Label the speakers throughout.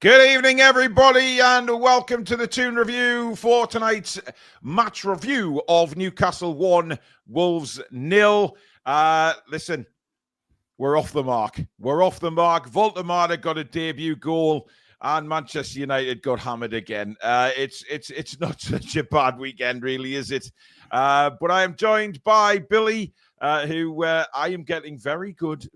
Speaker 1: Good evening, everybody, and welcome to the Toon Review for tonight's match review of Newcastle 1, Wolves 0. Listen, we're off the mark. We're off the mark. Voltemada got a debut goal, and Manchester United got hammered again. It's not such a bad weekend, really, is it? But I am joined by Billy, who I am getting very good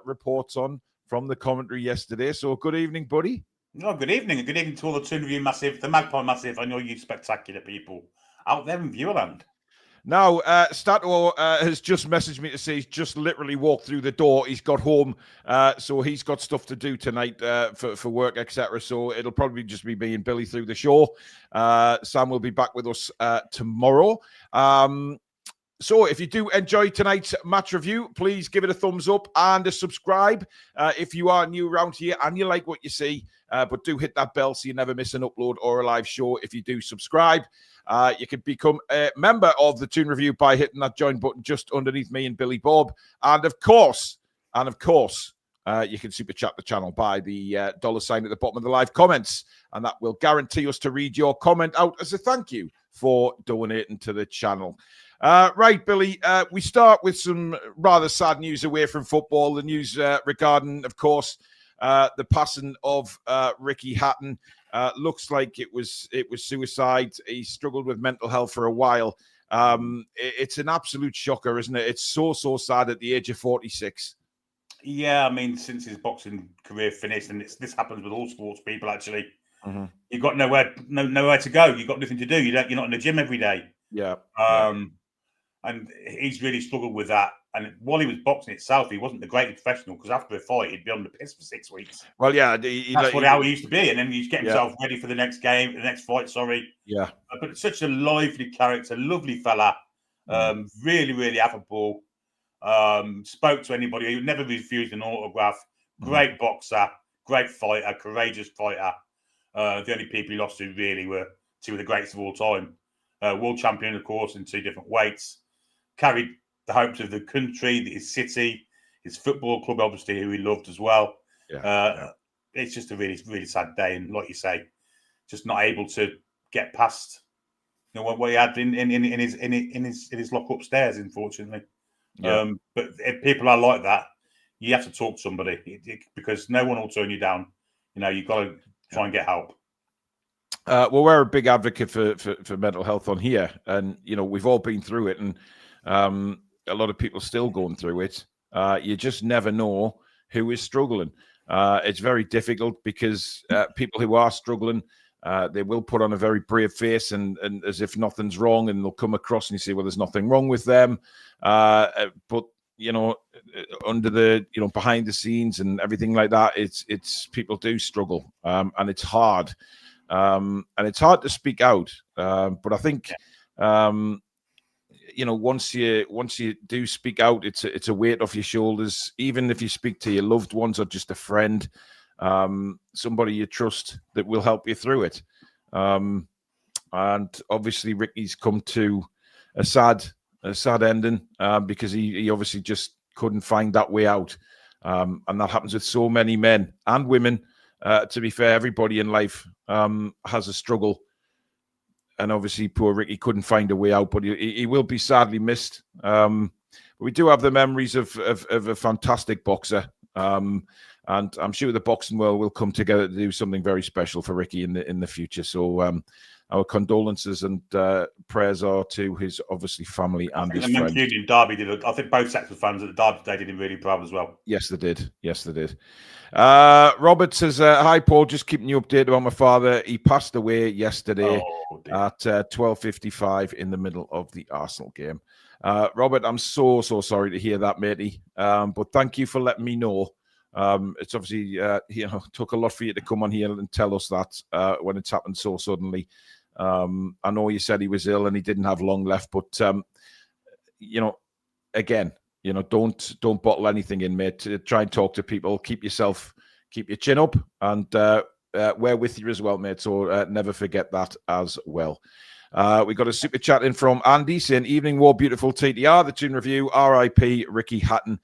Speaker 1: reports on from the commentary yesterday. So good evening, buddy.
Speaker 2: Oh, good evening. And good evening to all the Toon Review Massive, the Magpie Massive, and all you spectacular people out there in Viewerland.
Speaker 1: Now, Stato has just messaged me to say he's just literally walked through the door. He's got home, so he's got stuff to do tonight for work, etc. So it'll probably just be me and Billy through the show. Sam will be back with us tomorrow. So if you do enjoy tonight's match review, please give it a thumbs up and a subscribe if you are new around here and you like what you see. But do hit that bell so you never miss an upload or a live show if you do subscribe. You can become a member of the Toon Review by hitting that join button just underneath me and Billy Bob. And of course, you can super chat the channel by the $sign at the bottom of the live comments. And that will guarantee us to read your comment out as a thank you for donating to the channel. Right, Billy, we start with some rather sad news away from football. The news regarding, of course, the passing of Ricky Hatton. Looks like it was suicide. He struggled with mental health for a while. It's an absolute shocker, isn't it? It's so sad at the age of 46.
Speaker 2: Yeah, I mean, since his boxing career finished, and this happens with all sports people, actually. Mm-hmm. You've got nowhere to go. You've got nothing to do. You're not in the gym every day.
Speaker 1: Yeah.
Speaker 2: And he's really struggled with that. And while he was boxing itself, he wasn't the great professional, because after a fight, he'd be on the piss for 6 weeks.
Speaker 1: Well, yeah.
Speaker 2: That's how he used to be. And then he'd get himself ready for the next game, the next fight,
Speaker 1: Yeah.
Speaker 2: But such a lively character, lovely fella, really, really affable. Spoke to anybody. He never refused an autograph. Great boxer, great fighter, courageous fighter. The only people he lost to really were two of the greats of all time. World champion, of course, in 2 different weights. Carried the hopes of the country, his city, his football club, obviously, who he loved as well. It's just a really, really sad day, and like you say, just not able to get past what he had in his lock upstairs, unfortunately. But if people are like that, you have to talk to somebody, because no one will turn you down. You've got to try and get help.
Speaker 1: Well, we're a big advocate for mental health on here, and we've all been through it, and a lot of people still going through it. You just never know who is struggling. It's very difficult, because people who are struggling, they will put on a very brave face and as if nothing's wrong, and they'll come across and you say, well, there's nothing wrong with them. But under the behind the scenes and everything like that, it's people do struggle, and it's hard. And it's hard to speak out, but I think once you do speak out, it's a weight off your shoulders. Even if you speak to your loved ones or just a friend, somebody you trust that will help you through it. And obviously Ricky's come to a sad ending, because he obviously just couldn't find that way out, and that happens with so many men and women. To be fair, everybody in life has a struggle, and obviously poor Ricky couldn't find a way out, but he will be sadly missed. But we do have the memories of a fantastic boxer, and I'm sure the boxing world will come together to do something very special for Ricky in the future. So our condolences and prayers are to his obviously family and his friends.
Speaker 2: Derby I think both sets of fans at the Derby today did him really proud as well.
Speaker 1: Yes, they did. Robert says, hi, Paul, just keeping you updated about my father. He passed away yesterday at 12:55 in the middle of the Arsenal game. Robert, I'm so sorry to hear that, matey. But thank you for letting me know. It's obviously, took a lot for you to come on here and tell us that when it's happened so suddenly. I know you said he was ill and he didn't have long left, but, again, don't bottle anything in, mate. Try and talk to people. Keep your chin up, and we're with you as well, mate. So never forget that as well. We got a super chat in from Andy saying, evening, war, beautiful TTR, the Toon Review, RIP Ricky Hatton.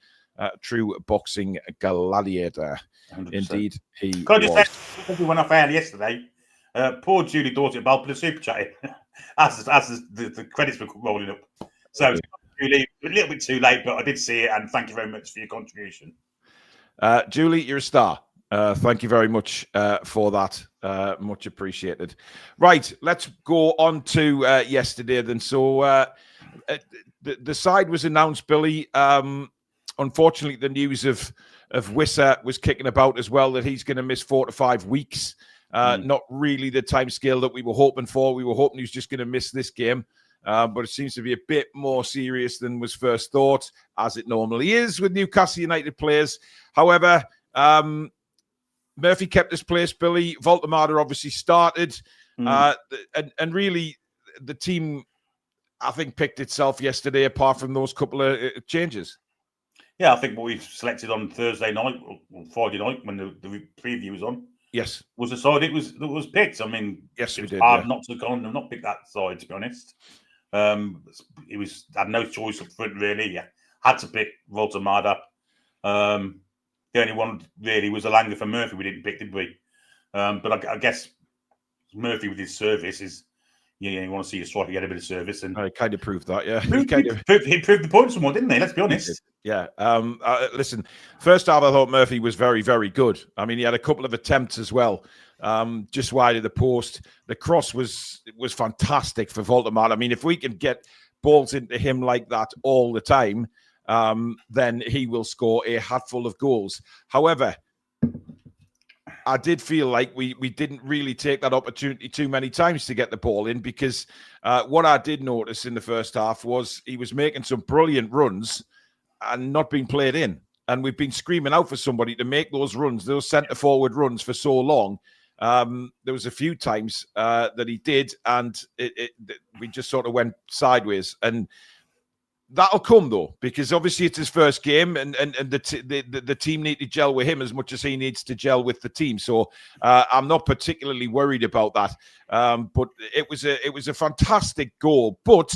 Speaker 1: true boxing gladiator.
Speaker 2: 100%.
Speaker 1: Indeed, he
Speaker 2: Can I
Speaker 1: was.
Speaker 2: just say, when I found yesterday, poor Julie Dorset Bell put a super chat in as the credits were rolling up. So, Julie, a little bit too late, but I did see it, and thank you very much for your contribution.
Speaker 1: Julie, you're a star. Thank you very much for that. Much appreciated. Right, let's go on to yesterday then. So the side was announced, Billy. Unfortunately, the news of Wissa was kicking about as well, that he's going to miss 4 to 5 weeks. Not really the time scale that we were hoping for. We were hoping he was just going to miss this game. But it seems to be a bit more serious than was first thought, as it normally is with Newcastle United players. However, Murphy kept his place, Billy. Voltemada obviously started. And really, the team, I think, picked itself yesterday, apart from those couple of changes.
Speaker 2: Yeah, I think what we selected on Thursday night or Friday night when the preview was on,
Speaker 1: yes,
Speaker 2: was the side that was picked. I mean,
Speaker 1: yes, we did.
Speaker 2: Hard not to go on and not pick that side, to be honest. It had no choice up front really. Yeah, had to pick Voltemada. The only one really was Alanga for Murphy. We didn't pick, did we? But I guess Murphy with his service is, you want to see a striker get a bit of service, and
Speaker 1: I kind of proved that. Yeah,
Speaker 2: he proved the point somewhat, didn't he? Let's be honest.
Speaker 1: Yeah. Listen, first half I thought Murphy was very, very good. I mean, he had a couple of attempts as well, just wide of the post. The cross was fantastic for Voltemada. I mean, if we can get balls into him like that all the time, then he will score a hatful of goals. However, I did feel like we didn't really take that opportunity too many times to get the ball in, because what I did notice in the first half was he was making some brilliant runs and not being played in. And we've been screaming out for somebody to make those runs, those centre-forward runs for so long. There was a few times that he did, and we just sort of went sideways. And that'll come, though, because obviously it's his first game, and the team need to gel with him as much as he needs to gel with the team. So I'm not particularly worried about that. But it was a fantastic goal. But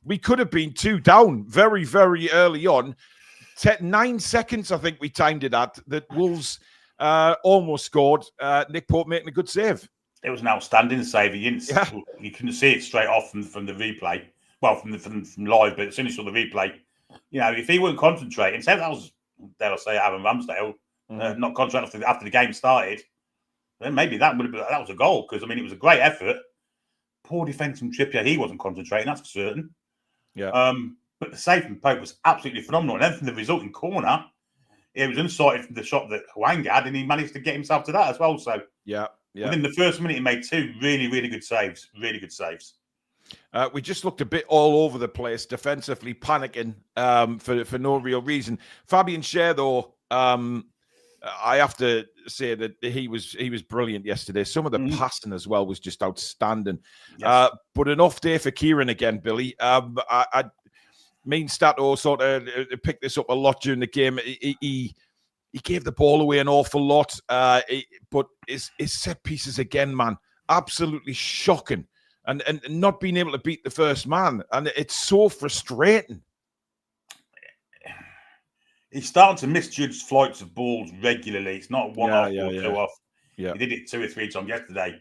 Speaker 1: we could have been 2 down very, very early on. 9 seconds, I think we timed it at, that Wolves almost scored. Nick Pope making a good save.
Speaker 2: It was an outstanding save. You couldn't see it straight off from the replay. Well, from live, but as soon as you saw the replay, if he weren't concentrating, say that was, dare I say, Aaron Ramsdale, not concentrating after the game started, then maybe that was a goal, because I mean it was a great effort. Poor defence from Trippier, he wasn't concentrating, that's for certain.
Speaker 1: Yeah.
Speaker 2: But the save from Pope was absolutely phenomenal, and then from the resulting corner, it was unsighted from the shot that Hwang had, and he managed to get himself to that as well. So within the first minute, he made 2 really, really good saves. Really good saves.
Speaker 1: We just looked a bit all over the place, defensively panicking for no real reason. Fabian Schär, though, I have to say that he was brilliant yesterday. Some of the passing as well was just outstanding. Yes. But an off day for Kieran again, Billy. Me and Stato sort of picked this up a lot during the game. He gave the ball away an awful lot, but his set pieces again, man, absolutely shocking. And not being able to beat the first man. And it's so frustrating.
Speaker 2: He's starting to misjudge flights of balls regularly. It's not one off or 2 off. Yeah. He did it 2 or 3 times yesterday.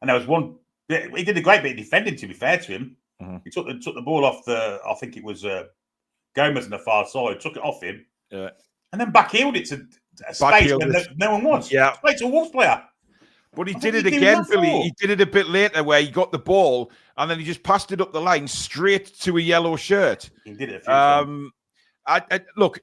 Speaker 2: And there was one bit, he did a great bit of defending, to be fair to him. He took the ball off I think it was Gomez on the far side, took it off him. Yeah. And then back-heeled it to a space where no one was.
Speaker 1: Yeah.
Speaker 2: Straight to a Wolves player.
Speaker 1: But he did it again, Billy. He did it a bit later where he got the ball and then he just passed it up the line straight to a yellow shirt.
Speaker 2: He did it a few times.
Speaker 1: Look,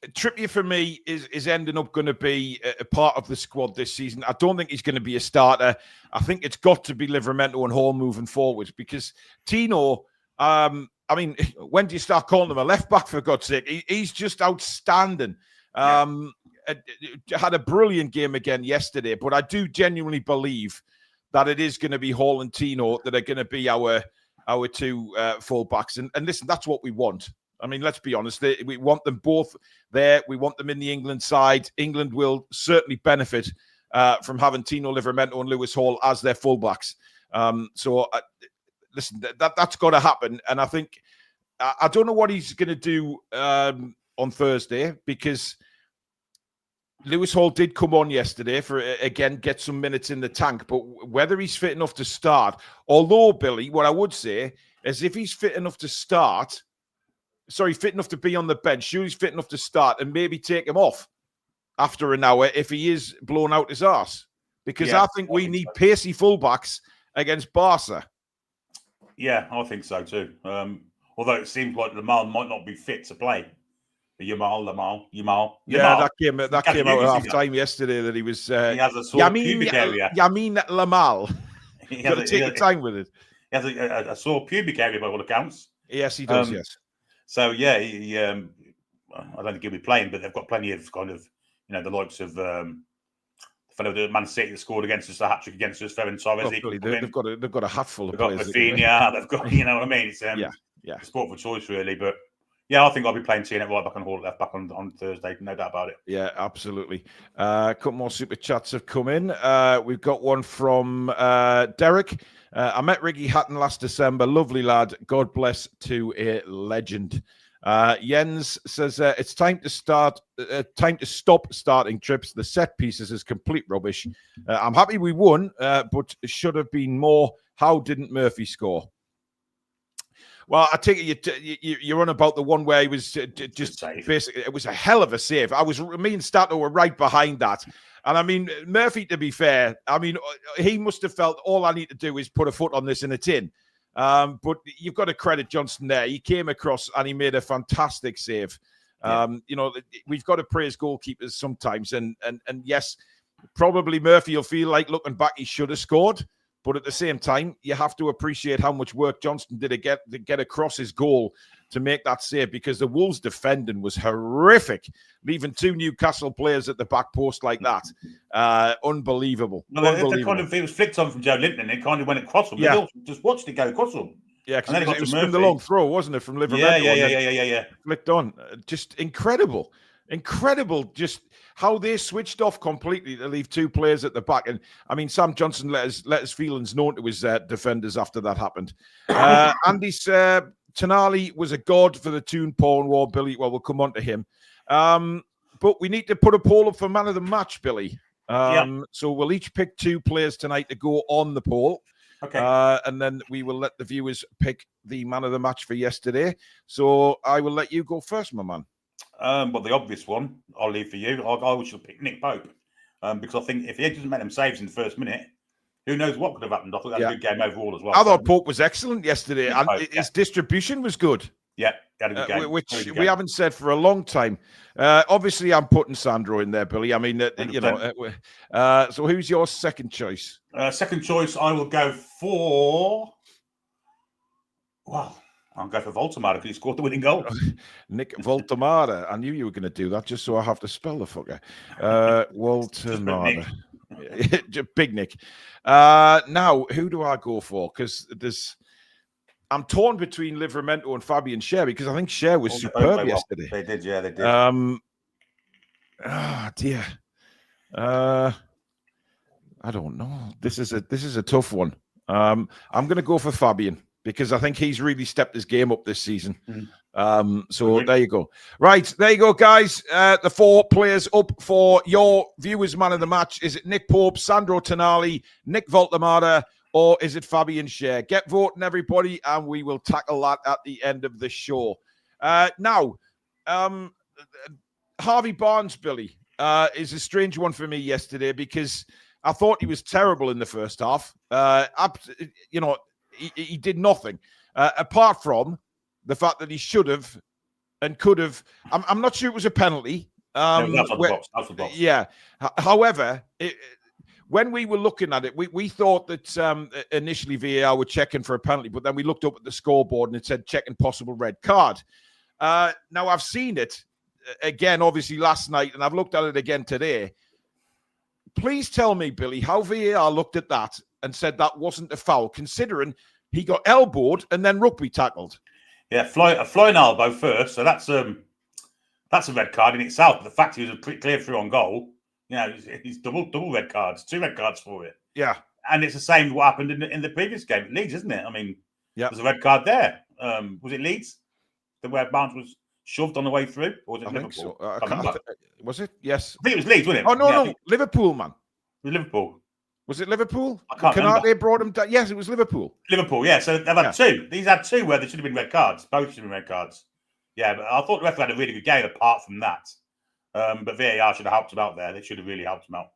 Speaker 1: Trippier for me is ending up going to be a part of the squad this season. I don't think he's going to be a starter. I think it's got to be Livramento and Hall moving forward, because Tino, I mean, when do you start calling him a left back, for God's sake? He's just outstanding. Had a brilliant game again yesterday, but I do genuinely believe that it is going to be Hall and Tino that are going to be our 2 full-backs. And listen, that's what we want. I mean, let's be honest. We want them both there. We want them in the England side. England will certainly benefit from having Tino Livramento and Lewis Hall as their full-backs. Listen, that's got to happen. And I think, I don't know what he's going to do on Thursday because Lewis Hall did come on yesterday for, again, get some minutes in the tank. But whether he's fit enough to start, although, Billy, what I would say is if he's fit enough to start, fit enough to be on the bench, sure he's fit enough to start and maybe take him off after an hour if he is blown out his arse. Because I think we need pacey fullbacks against Barca.
Speaker 2: Yeah, I think so too. Although it seems like Lamal might not be fit to play. Yamal.
Speaker 1: Yeah, that came out at half time yesterday that he was.
Speaker 2: He has a sore pubic area.
Speaker 1: Yamin Lamal. You've got to take your time with it.
Speaker 2: He has a sore pubic area by all accounts.
Speaker 1: Yes, he does. Yes.
Speaker 2: So yeah, I don't think he'll be playing, but they've got plenty of kind of the likes of the fellow that Man City that scored against us, a hat trick against us, Ferran Torres.
Speaker 1: They've got a hatful of
Speaker 2: players.
Speaker 1: They've got
Speaker 2: Rafinha. They've got what I mean. It's sport for choice really, but. Yeah, I think I'll be playing TNT right back on Hall left back on Thursday. No doubt about it.
Speaker 1: Yeah, absolutely. A couple more super chats have come in. We've got one from Derek. I met Ricky Hatton last December. Lovely lad. God bless to a legend. Jens says it's time to stop starting trips. The set pieces is complete rubbish. I'm happy we won, but it should have been more. How didn't Murphy score? Well, I take it you're on about the one where he was just basically, it was a hell of a save. Me and Stato were right behind that. And I mean, Murphy, to be fair, I mean, he must have felt all I need to do is put a foot on this and it's in. But you've got to credit Johnson there. He came across and he made a fantastic save. We've got to praise goalkeepers sometimes. And yes, probably Murphy will feel like looking back, he should have scored. But at the same time, you have to appreciate how much work Johnston did to get across his goal to make that save, because the Wolves defending was horrific, leaving two Newcastle players at the back post like that. Unbelievable.
Speaker 2: It was flicked on from Joe Linton and it kind of went across them.
Speaker 1: Yeah.
Speaker 2: Just watched it go across them.
Speaker 1: Yeah, because it was from the long throw, wasn't it, from Liverpool?
Speaker 2: Yeah.
Speaker 1: Flicked on. Just incredible. Just how they switched off completely to leave two players at the back. And I mean, Sam Johnson let his feelings known to his defenders after that happened. Andy's Tonali was a god for the Toon Porn War, Billy. Well, we'll come on to him. But we need to put a poll up for man of the match, Billy. So we'll each pick two players tonight to go on the poll.
Speaker 2: Okay.
Speaker 1: And then we will let the viewers pick the man of the match for yesterday. So I will let you go first, my man.
Speaker 2: Well, the obvious one, I'll leave for you. I should pick Nick Pope because I think if he doesn't make them saves in the first minute, who knows what could have happened. I thought that was a good game overall as well.
Speaker 1: I thought Pope was excellent yesterday, and his distribution was good.
Speaker 2: Yeah, he had a good game.
Speaker 1: Which we haven't said for a long time. Obviously, I'm putting Sandro in there, Billy. I mean, so who's your second choice?
Speaker 2: Second choice, I will go for... Well... I'll go for Voltemara because he scored the winning goal.
Speaker 1: Nick Voltemara. I knew you were going to do that just so I have to spell the fucker. Voltemara. Big Nick. Now, who do I go for? Because I'm torn between Livramento and Fabian Schär because I think Schär was superb yesterday.
Speaker 2: They did, yeah, they did.
Speaker 1: Dear. I don't know. This is a tough one. I'm going to go for Fabian, because I think he's really stepped his game up this season. So there you go. Right, there you go, guys. The four players up for your viewers' man of the match. Is it Nick Pope, Sandro Tonali, Nick Voltemara, or is it Fabian Schär? Get voting, everybody, and we will tackle that at the end of the show. Now, Harvey Barnes, Billy, is a strange one for me yesterday because I thought he was terrible in the first half. He did nothing apart from the fact that he should have and could have. I'm not sure it was a penalty.
Speaker 2: That's the box.
Speaker 1: Yeah. However, when we were looking at it, we thought that initially VAR were checking for a penalty, but then we looked up at the scoreboard and it said checking possible red card. Now, I've seen it again, obviously, last night, and I've looked at it again today. Please tell me, Billy, how VAR looked at that and said that wasn't a foul, considering he got elbowed and then rugby tackled.
Speaker 2: Yeah, a flying elbow first, so that's a red card in itself. But the fact he was a pretty clear through on goal, he's double red cards, 2 red cards for it.
Speaker 1: Yeah,
Speaker 2: and it's the same what happened in the previous game at Leeds, isn't it? I mean,
Speaker 1: yeah,
Speaker 2: there's a red card there. Was it Leeds? Where Barnes was shoved on the way through? Or was it
Speaker 1: I think
Speaker 2: Liverpool?
Speaker 1: so.
Speaker 2: I can't remember.
Speaker 1: Was it? Yes.
Speaker 2: I think it was Leeds, wasn't it?
Speaker 1: Oh, no,
Speaker 2: Yeah, I
Speaker 1: no.
Speaker 2: think
Speaker 1: Liverpool, man.
Speaker 2: it was Liverpool.
Speaker 1: Was it Liverpool?
Speaker 2: I can't remember.
Speaker 1: Canate brought him down. Yes, it was Liverpool.
Speaker 2: Liverpool, yeah. So they've had two. These had two where there should have been red cards. Both should have been red cards. Yeah, but I thought the referee had a really good game apart from that. But VAR should have helped him out there. They should have really helped him out.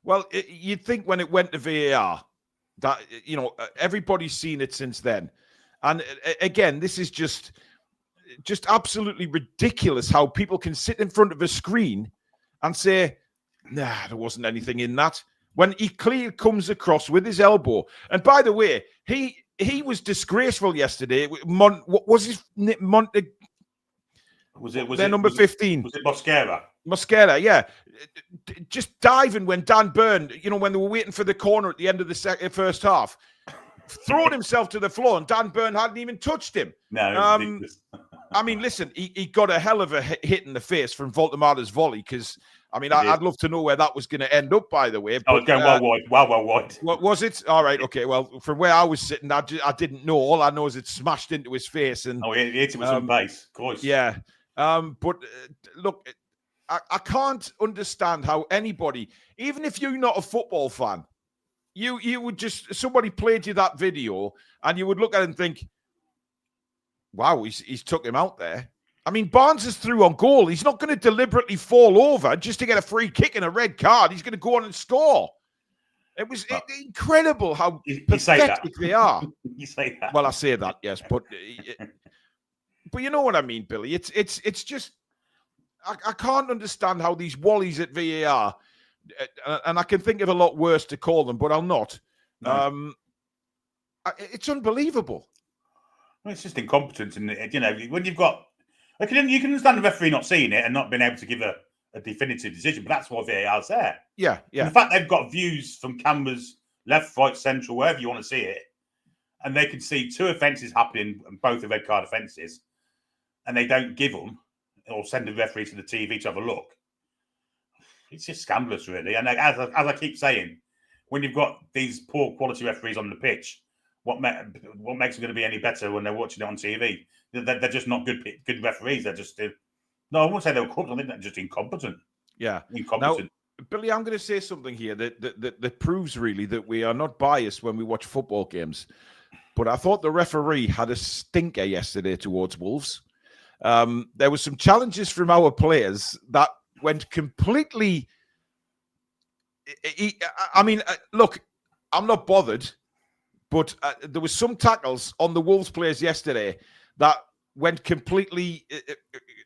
Speaker 1: Well, you'd think when it went to VAR that, everybody's seen it since then. And again, this is just absolutely ridiculous how people can sit in front of a screen and say, nah, there wasn't anything in that, when he clearly comes across with his elbow. And by the way, he was disgraceful yesterday. What was his name? Was it number 15?
Speaker 2: Was it Mosquera?
Speaker 1: Mosquera, yeah. Just diving when Dan Burn, when they were waiting for the corner at the end of the first half, throwing himself to the floor, and Dan Burn hadn't even touched him.
Speaker 2: No,
Speaker 1: I mean, listen, he got a hell of a hit in the face from Voltemada's volley, because, I mean, I'd love to know where that was going to end up, by the way.
Speaker 2: I was going well wide.
Speaker 1: What was it? All right, okay. Well, from where I was sitting, I didn't know. All I know is it smashed into his face. And
Speaker 2: he hit it with some base, of course.
Speaker 1: Yeah. But look, I can't understand how anybody, even if you're not a football fan, you would somebody played you that video and you would look at it and think, wow, he's took him out there. I mean, Barnes is through on goal. He's not going to deliberately fall over just to get a free kick and a red card. He's going to go on and score. It was incredible how pathetic they are.
Speaker 2: You say that.
Speaker 1: Well, I say that, yes, but you know what I mean, Billy. It's just I can't understand how these wallies at VAR, and I can think of a lot worse to call them, but I'll not. No. It's unbelievable.
Speaker 2: Well, it's just incompetence, and when you've got, you can understand the referee not seeing it and not being able to give a definitive decision, but that's why VAR's there.
Speaker 1: Yeah.
Speaker 2: And the fact they've got views from cameras, left, right, central, wherever you want to see it, and they can see two offences happening, and both are red card offences, and they don't give them or send the referee to the TV to have a look. It's just scandalous, really. And as I keep saying, when you've got these poor quality referees on the pitch, what makes them going to be any better when they're watching it on TV? They're just not good referees. They're just no, I won't say they're corrupt. I think they're just incompetent.
Speaker 1: Yeah,
Speaker 2: incompetent.
Speaker 1: Now, Billy, I'm going to say something here that proves really that we are not biased when we watch football games. But I thought the referee had a stinker yesterday towards Wolves. There were some challenges from our players that went completely. Look, I'm not bothered, but there was some tackles on the Wolves players yesterday that went completely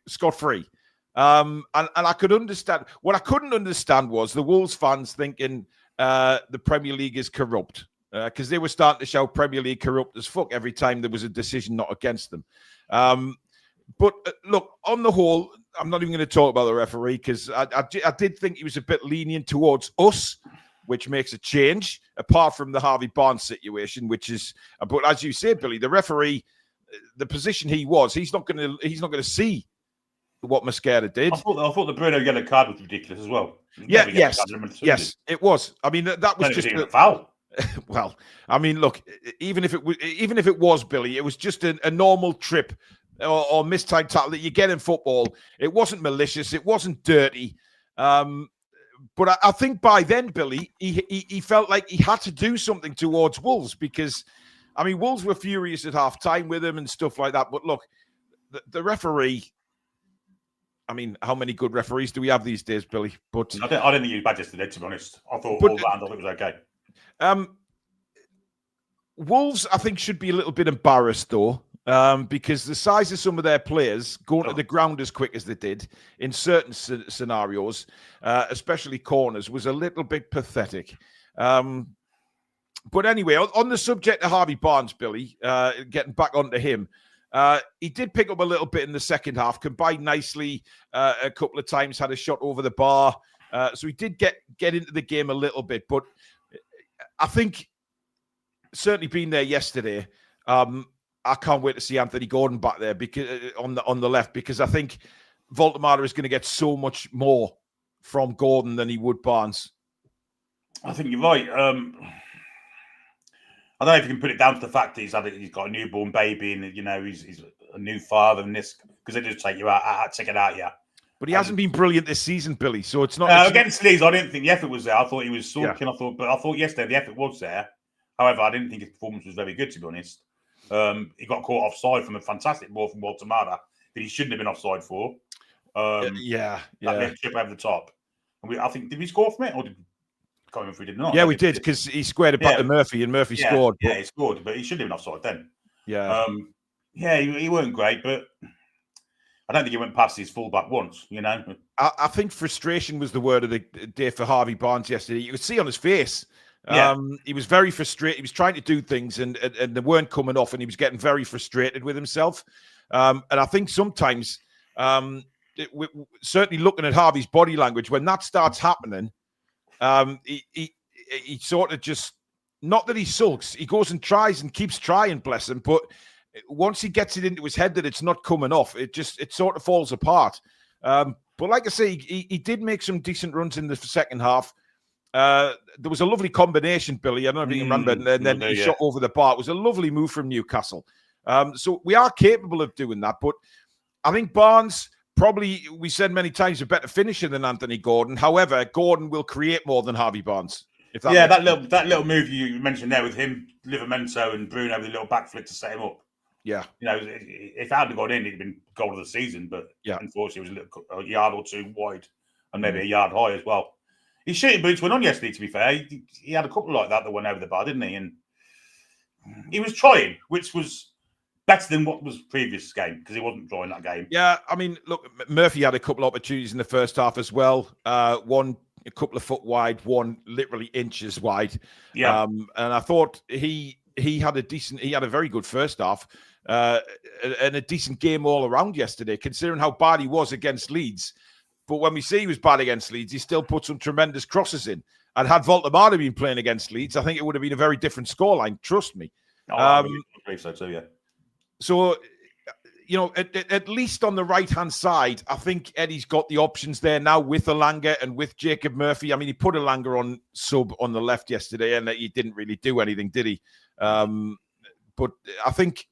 Speaker 1: scot-free. And I could understand. What I couldn't understand was the Wolves fans thinking the Premier League is corrupt, because they were starting to shout Premier League corrupt as fuck every time there was a decision not against them. But look, on the whole, I'm not even going to talk about the referee, because I did think he was a bit lenient towards us, which makes a change, apart from the Harvey Barnes situation, which is. But as you said, Billy, the referee, the position he was, he's not going to see what Mosquera did.
Speaker 2: I thought the Bruno yellow card was ridiculous as well.
Speaker 1: Yes, it was. I mean, that was just
Speaker 2: a foul.
Speaker 1: Well, I mean, look, even if it was Billy, it was just a normal trip or mistimed tackle that you get in football. It wasn't malicious. It wasn't dirty. But I think by then, Billy, he felt like he had to do something towards Wolves, because, I mean, Wolves were furious at half-time with him and stuff like that. But look, the referee, I mean, how many good referees do we have these days, Billy? But
Speaker 2: I didn't think he was bad yesterday, to be honest. I thought all round, I thought it was okay.
Speaker 1: Wolves, I think, should be a little bit embarrassed, though, because the size of some of their players going to the ground as quick as they did in certain scenarios, especially corners, was a little bit pathetic. But anyway, on the subject of Harvey Barnes, Billy, getting back onto him, he did pick up a little bit in the second half, combined nicely a couple of times, had a shot over the bar. So he did get into the game a little bit. But I think, certainly being there yesterday, I can't wait to see Anthony Gordon back there, because on the left, because I think Voltemada is going to get so much more from Gordon than he would Barnes.
Speaker 2: I think you're right. I don't know if you can put it down to the fact that he's got a newborn baby and he's a new father and this. because they just take it out, yeah.
Speaker 1: But he hasn't been brilliant this season, Billy. So it's not
Speaker 2: against Leeds. I didn't think the effort was there. I thought he was sulking. Yeah. I thought yesterday the effort was there. However, I didn't think his performance was very good, to be honest. He got caught offside from a fantastic ball from Walter Mada that he shouldn't have been offside for.
Speaker 1: That
Speaker 2: left chip over the top. And I think, did we score from it, or did? I can't remember if we did not.
Speaker 1: Yeah, we did, because he squared it back to Murphy, and Murphy scored.
Speaker 2: Yeah, he scored, but he should have been offside then.
Speaker 1: Yeah.
Speaker 2: He weren't great, but I don't think he went past his fullback once, you know.
Speaker 1: I think frustration was the word of the day for Harvey Barnes yesterday. You could see on his face. He was very frustrated. He was trying to do things and they weren't coming off, and he was getting very frustrated with himself. And I think sometimes, certainly looking at Harvey's body language, when that starts happening, he sort of just, not that he sulks, he goes and tries and keeps trying, bless him, but once he gets it into his head that it's not coming off, it sort of falls apart. But like I say, he did make some decent runs in the second half. There was a lovely combination, Billy, I don't know if you can remember, and then he shot over the bar. It was a lovely move from Newcastle. So we are capable of doing that, but I think Barnes, probably, we said many times, a better finisher than Anthony Gordon. However, Gordon will create more than Harvey Barnes.
Speaker 2: That little move you mentioned there with him, Livramento and Bruno with a little back flick to set him up.
Speaker 1: Yeah.
Speaker 2: You know, if it hadn't gone in, it'd been goal of the season, but unfortunately it was a yard or two wide and maybe a yard high as well. His shooting boots went on yesterday, to be fair. He had a couple like that went over the bar, didn't he? And he was trying, which was better than what was previous game, because he wasn't drawing that game.
Speaker 1: Yeah, I mean, look, Murphy had a couple of opportunities in the first half as well. One a couple of foot wide, one literally inches wide. Yeah, and I thought he had a very good first half and a decent game all around yesterday, considering how bad he was against Leeds. But when we say he was bad against Leeds, he still put some tremendous crosses in. And had Voltemade been playing against Leeds, I think it would have been a very different scoreline. Trust me.
Speaker 2: I believe so too, yeah.
Speaker 1: So, you know, at least on the right-hand side, I think Eddie's got the options there now with Elanga and with Jacob Murphy. I mean, he put Elanga on sub on the left yesterday, and he didn't really do anything, did he? But I think,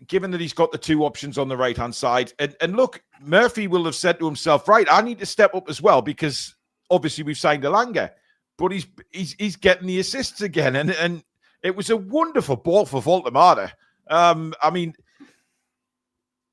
Speaker 1: given that he's got the two options on the right-hand side, and look, Murphy will have said to himself, right, I need to step up as well, because obviously we've signed Elanga, but he's getting the assists again, and it was a wonderful ball for Voltemade. I mean,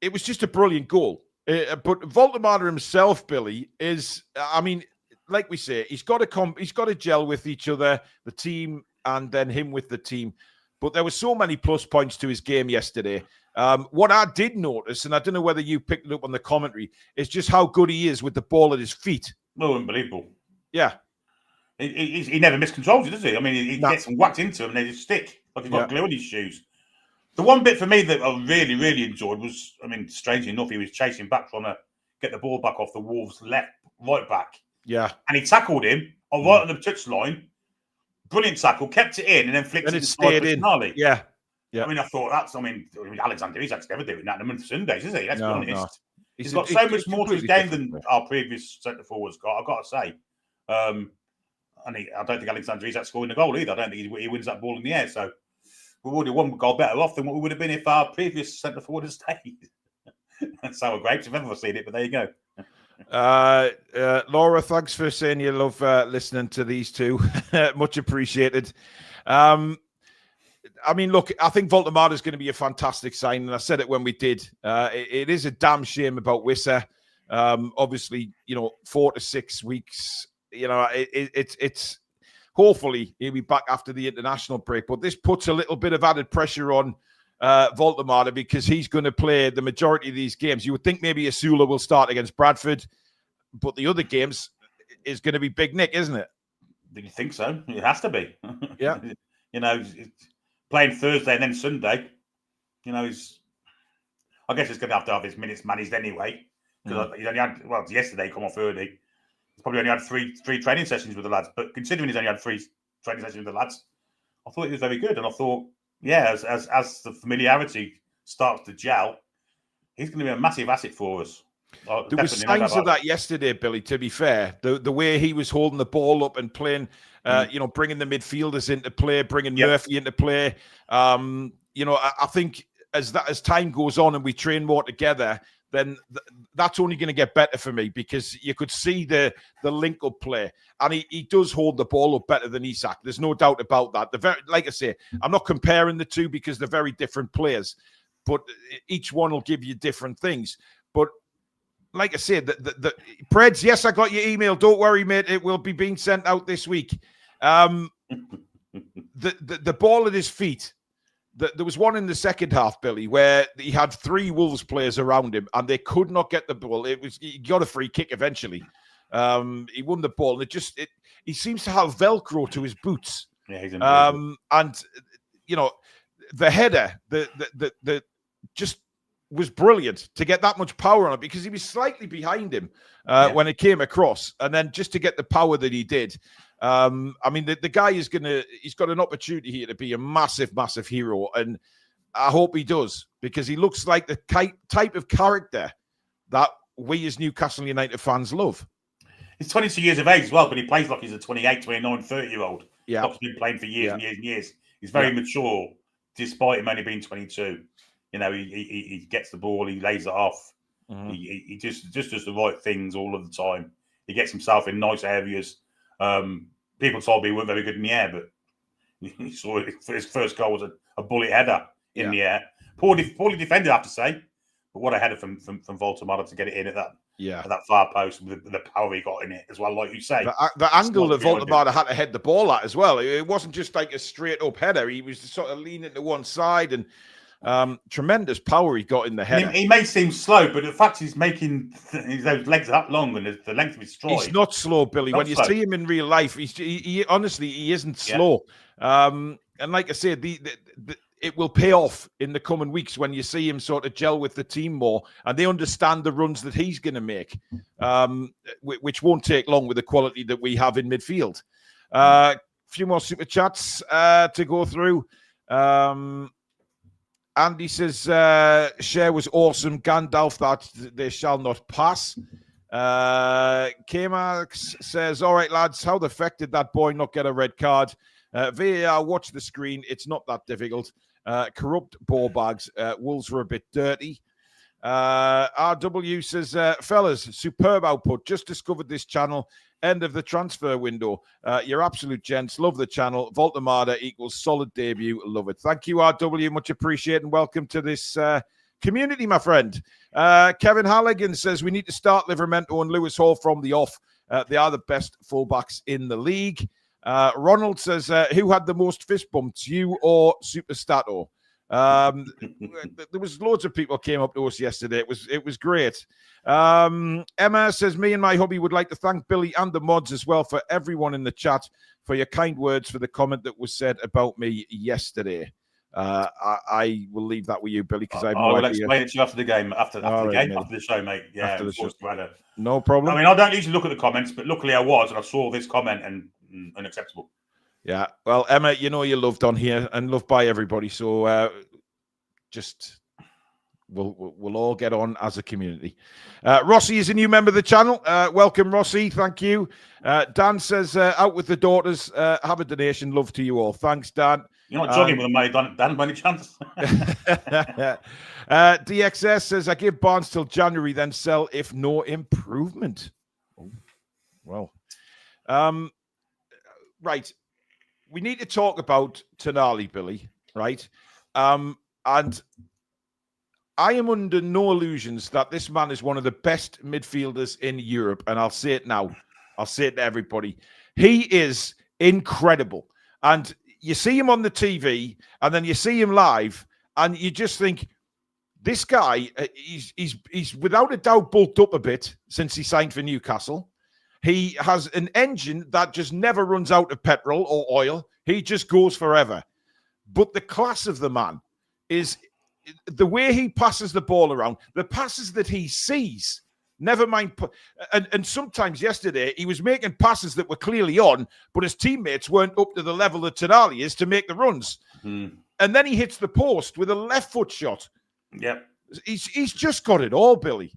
Speaker 1: it was just a brilliant goal. But Voltemade himself, Billy, is, I mean, like we say, he's got to gel with each other, the team, and then him with the team. But there were so many plus points to his game yesterday. What I did notice, and I don't know whether you picked it up on the commentary, is just how good he is with the ball at his feet.
Speaker 2: Oh, unbelievable.
Speaker 1: Yeah.
Speaker 2: He never miscontrols it, does he? I mean, he gets them whacked into them and they just stick, like he's got glue in his shoes. The one bit for me that I really, really enjoyed was, I mean, strangely enough, he was chasing back, trying to get the ball back off the Wolves' right back.
Speaker 1: Yeah.
Speaker 2: And he tackled him right on the touchline. Brilliant tackle, kept it in, and then flicked it inside the finale.
Speaker 1: Yeah. Yeah.
Speaker 2: I mean, I thought Alexander Isak's never doing that in a month of Sundays, is he? Let's be honest.
Speaker 1: No.
Speaker 2: He's got so much more to his game than our previous centre forwards got, I've got to say. And I don't think Alexander Isak's scoring a goal either. I don't think he wins that ball in the air. So we're already one goal better off than what we would have been if our previous centre forward had stayed. That's sour grapes. I've never seen it, but there you go.
Speaker 1: Laura, thanks for saying you love listening to these two. Much appreciated. I mean, look, I think Voltemade is going to be a fantastic sign, and I said it when we did. It is a damn shame about Wissa. Obviously, 4 to 6 weeks. It's hopefully he'll be back after the international break. But this puts a little bit of added pressure on Voltemade, because he's going to play the majority of these games. You would think maybe Asula will start against Bradford, but the other games is going to be Big Nick, isn't it?
Speaker 2: Do you think so? It has to be.
Speaker 1: Yeah.
Speaker 2: Playing Thursday and then Sunday, I guess he's going to have his minutes managed anyway. Because he's only had, yesterday he come off early. He's probably only had three training sessions with the lads. But considering he's only had 3 training sessions with the lads, I thought he was very good. And I thought, as the familiarity starts to gel, he's going to be a massive asset for us.
Speaker 1: There was signs of that yesterday, Billy, to be fair. The way he was holding the ball up and playing, bringing the midfielders into play, bringing Murphy into play. I think as time goes on and we train more together, then that's only going to get better for me, because you could see the link-up play. And he does hold the ball up better than Isak. There's no doubt about that. Like I say, I'm not comparing the two because they're very different players, but each one will give you different things. But like I said, the Preds, yes, I got your email. Don't worry, mate. It will be being sent out this week. The ball at his feet, there was one in the second half, Billy, where he had 3 Wolves players around him and they could not get the ball. He got a free kick eventually. He won the ball. He seems to have Velcro to his boots.
Speaker 2: Yeah, he's
Speaker 1: and you know, the header, the just was brilliant to get that much power on it, because he was slightly behind him when it came across, and then just to get the power that he did. I mean, the guy he's got an opportunity here to be a massive hero, and I hope he does, because he looks like the type of character that we as Newcastle United fans love.
Speaker 2: He's 22 years of age as well, but he plays like he's a 28, 29, 30-year-old.
Speaker 1: Yeah.
Speaker 2: Like he's been playing for years and years and years. He's very mature, despite him only being 22. You know, he gets the ball, he lays it off. Mm-hmm. He just does the right things all of the time. He gets himself in nice areas. People told me he weren't very good in the air, but he saw it. His first goal was a bullet header in the air. Poorly defended, I have to say. But what a header from Voltemada to get it in at that far post with the power he got in it as well, like you say.
Speaker 1: The angle that Voltemada had to head the ball at as well. It wasn't just like a straight up header. He was sort of leaning to one side, and tremendous power he got in the header.
Speaker 2: He may seem slow, but the fact he's making those legs that long and the length of his stride.
Speaker 1: He's not slow, Billy. When you see him in real life, he honestly, he isn't slow. And like I said, it will pay off in the coming weeks when you see him sort of gel with the team more, and they understand the runs that he's going to make, which won't take long with the quality that we have in midfield. A few more super chats to go through. Andy says, Cher was awesome. Gandalf, that they shall not pass. K-Max says, all right, lads, how the heck did that boy not get a red card? VAR, watch the screen. It's not that difficult. Corrupt ball bags. Wolves were a bit dirty. RW says, fellas, superb output. Just discovered this channel. End of the transfer window. You're absolute gents. Love the channel. Voltemada equals solid debut. Love it. Thank you, RW. Much appreciated. And welcome to this community, my friend. Kevin Halligan says, we need to start Livramento and Lewis Hall from the off. They are the best fullbacks in the league. Ronald says, who had the most fist bumps, you or Superstato? There was loads of people came up to us yesterday. It was great. Emma says, me and my hubby would like to thank Billy and the mods as well, for everyone in the chat, for your kind words for the comment that was said about me yesterday. I will leave that with you, Billy, because I will
Speaker 2: explain it to you after the game, after the show, mate. Yeah,
Speaker 1: after the show. No problem.
Speaker 2: I mean, I don't usually look at the comments, but luckily I was, and I saw this comment, and unacceptable.
Speaker 1: Yeah, well, Emma, you know you're loved on here and loved by everybody, so just we'll all get on as a community. Rossi is a new member of the channel. Welcome, Rossi. Thank you. Dan says, out with the daughters. Have a donation. Love to you all. Thanks, Dan.
Speaker 2: You're not jogging with them, mate, Dan, by any chance?
Speaker 1: DXS says, I give Barnes till January, then sell if no improvement. Oh, well. Right. We need to talk about Tonali, Billy, right? And I am under no illusions that this man is one of the best midfielders in Europe. And I'll say it now. I'll say it to everybody. He is incredible. And you see him on the TV, and then you see him live, and you just think, this guy, he's without a doubt bulked up a bit since he signed for Newcastle. He has an engine that just never runs out of petrol or oil. He just goes forever. But the class of the man is the way he passes the ball around, the passes that he sees, never mind. And sometimes yesterday, he was making passes that were clearly on, but his teammates weren't up to the level that Tonali is to make the runs. Mm. And then he hits the post with a left foot shot.
Speaker 2: Yep.
Speaker 1: He's just got it all, Billy.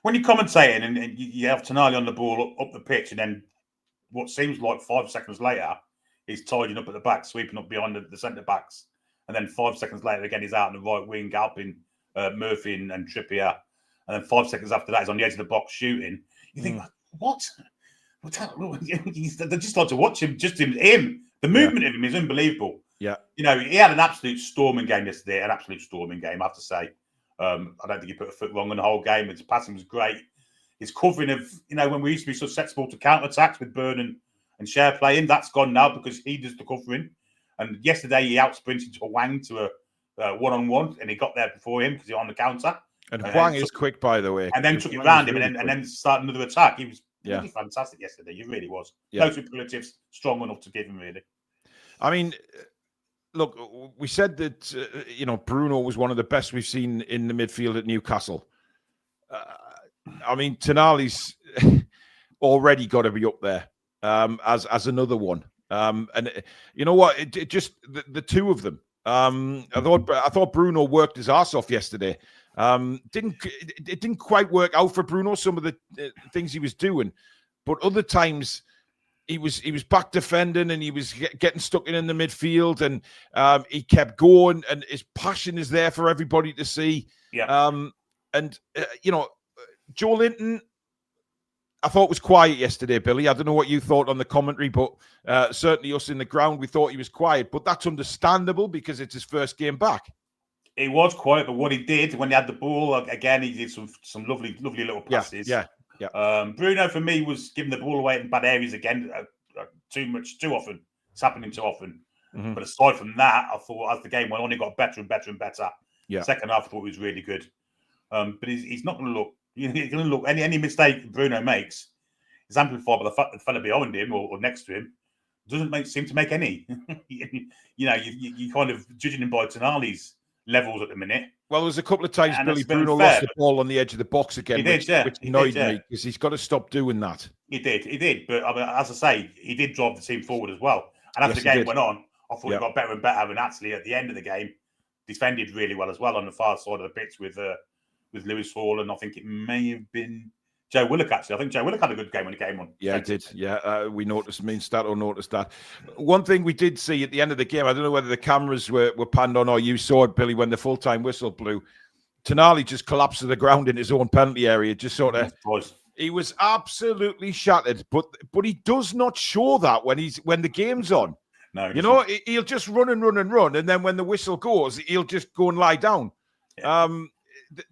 Speaker 2: When you're commentating and you have Tonali on the ball up the pitch, and then what seems like 5 seconds later, he's tidying up at the back, sweeping up behind the centre backs. And then 5 seconds later, again, he's out on the right wing, helping Murphy and Trippier, and then 5 seconds after that, he's on the edge of the box shooting. You think, what? They just like to watch him. Just him. The movement of him is unbelievable.
Speaker 1: Yeah.
Speaker 2: You know, he had an absolute storming game yesterday. An absolute storming game, I have to say. I don't think he put a foot wrong in the whole game. His passing was great. His covering of, you know, when we used to be susceptible to counter-attacks with Byrne and Share playing, that's gone now because he does the covering. And yesterday he out-sprinted to a Wang to a one-on-one, and he got there before him because he was on the counter.
Speaker 1: And Wang is quick, by the way.
Speaker 2: And then took it round him and then started another attack. He was really fantastic yesterday. He really was. No superlatives, strong enough to give him, really.
Speaker 1: I mean, look, we said that, you know, Bruno was one of the best we've seen in the midfield at Newcastle. I mean, Tonali's already got to be up there as another one. And you know what? It just the two of them. I thought Bruno worked his arse off yesterday. It didn't quite work out for Bruno, some of the things he was doing, but other times he was back defending and he was getting stuck in the midfield, and he kept going, and his passion is there for everybody to see.
Speaker 2: Yeah.
Speaker 1: You know, Joe Linton, I thought was quiet yesterday, Billy. I don't know what you thought on the commentary, but certainly us in the ground, we thought he was quiet. But that's understandable because it's his first game back.
Speaker 2: He was quiet, but what he did when he had the ball, again, he did some lovely little passes.
Speaker 1: Yeah.
Speaker 2: Bruno, for me, was giving the ball away in bad areas again too often. It's happening too often. Mm-hmm. But aside from that, I thought as the game went on, he got better and better and better.
Speaker 1: Yeah.
Speaker 2: Second half, I thought he was really good. But he's not going to look. He's going to look any mistake Bruno makes is amplified by the fact that the fella behind him or next to him doesn't seem to make any. You know, you kind of judging him by Tonali's levels at the minute.
Speaker 1: Well, there's a couple of times Billy Bruno lost the ball on the edge of the box again, which annoyed me because he's got to stop doing that.
Speaker 2: He did. But I mean, as I say, he did drive the team forward as well. And as the game went on, I thought he got better and better. And actually, at the end of the game, defended really well as well on the far side of the pitch with Lewis Hall, and I think it may have been Joe Willock, actually. I think Joe Willock had a good game when he came on.
Speaker 1: Yeah, he did. Yeah, we noticed. Stato noticed that. One thing we did see at the end of the game, I don't know whether the cameras were panned on or you saw it, Billy, when the full-time whistle blew. Tonali just collapsed to the ground in his own penalty area. Just sort of, he was absolutely shattered. But he does not show that when the game's on.
Speaker 2: No,
Speaker 1: you know, he'll just run, and then when the whistle goes, he'll just go and lie down. Yeah.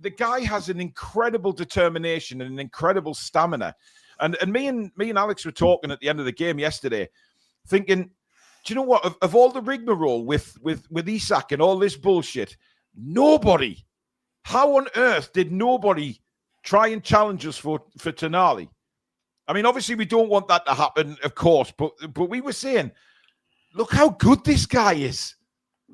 Speaker 1: The guy has an incredible determination and an incredible stamina. And me and Alex were talking at the end of the game yesterday, thinking, do you know what? Of all the rigmarole with Isak and all this bullshit, how on earth did nobody try and challenge us for Tonali? I mean, obviously we don't want that to happen, of course, but we were saying, look how good this guy is.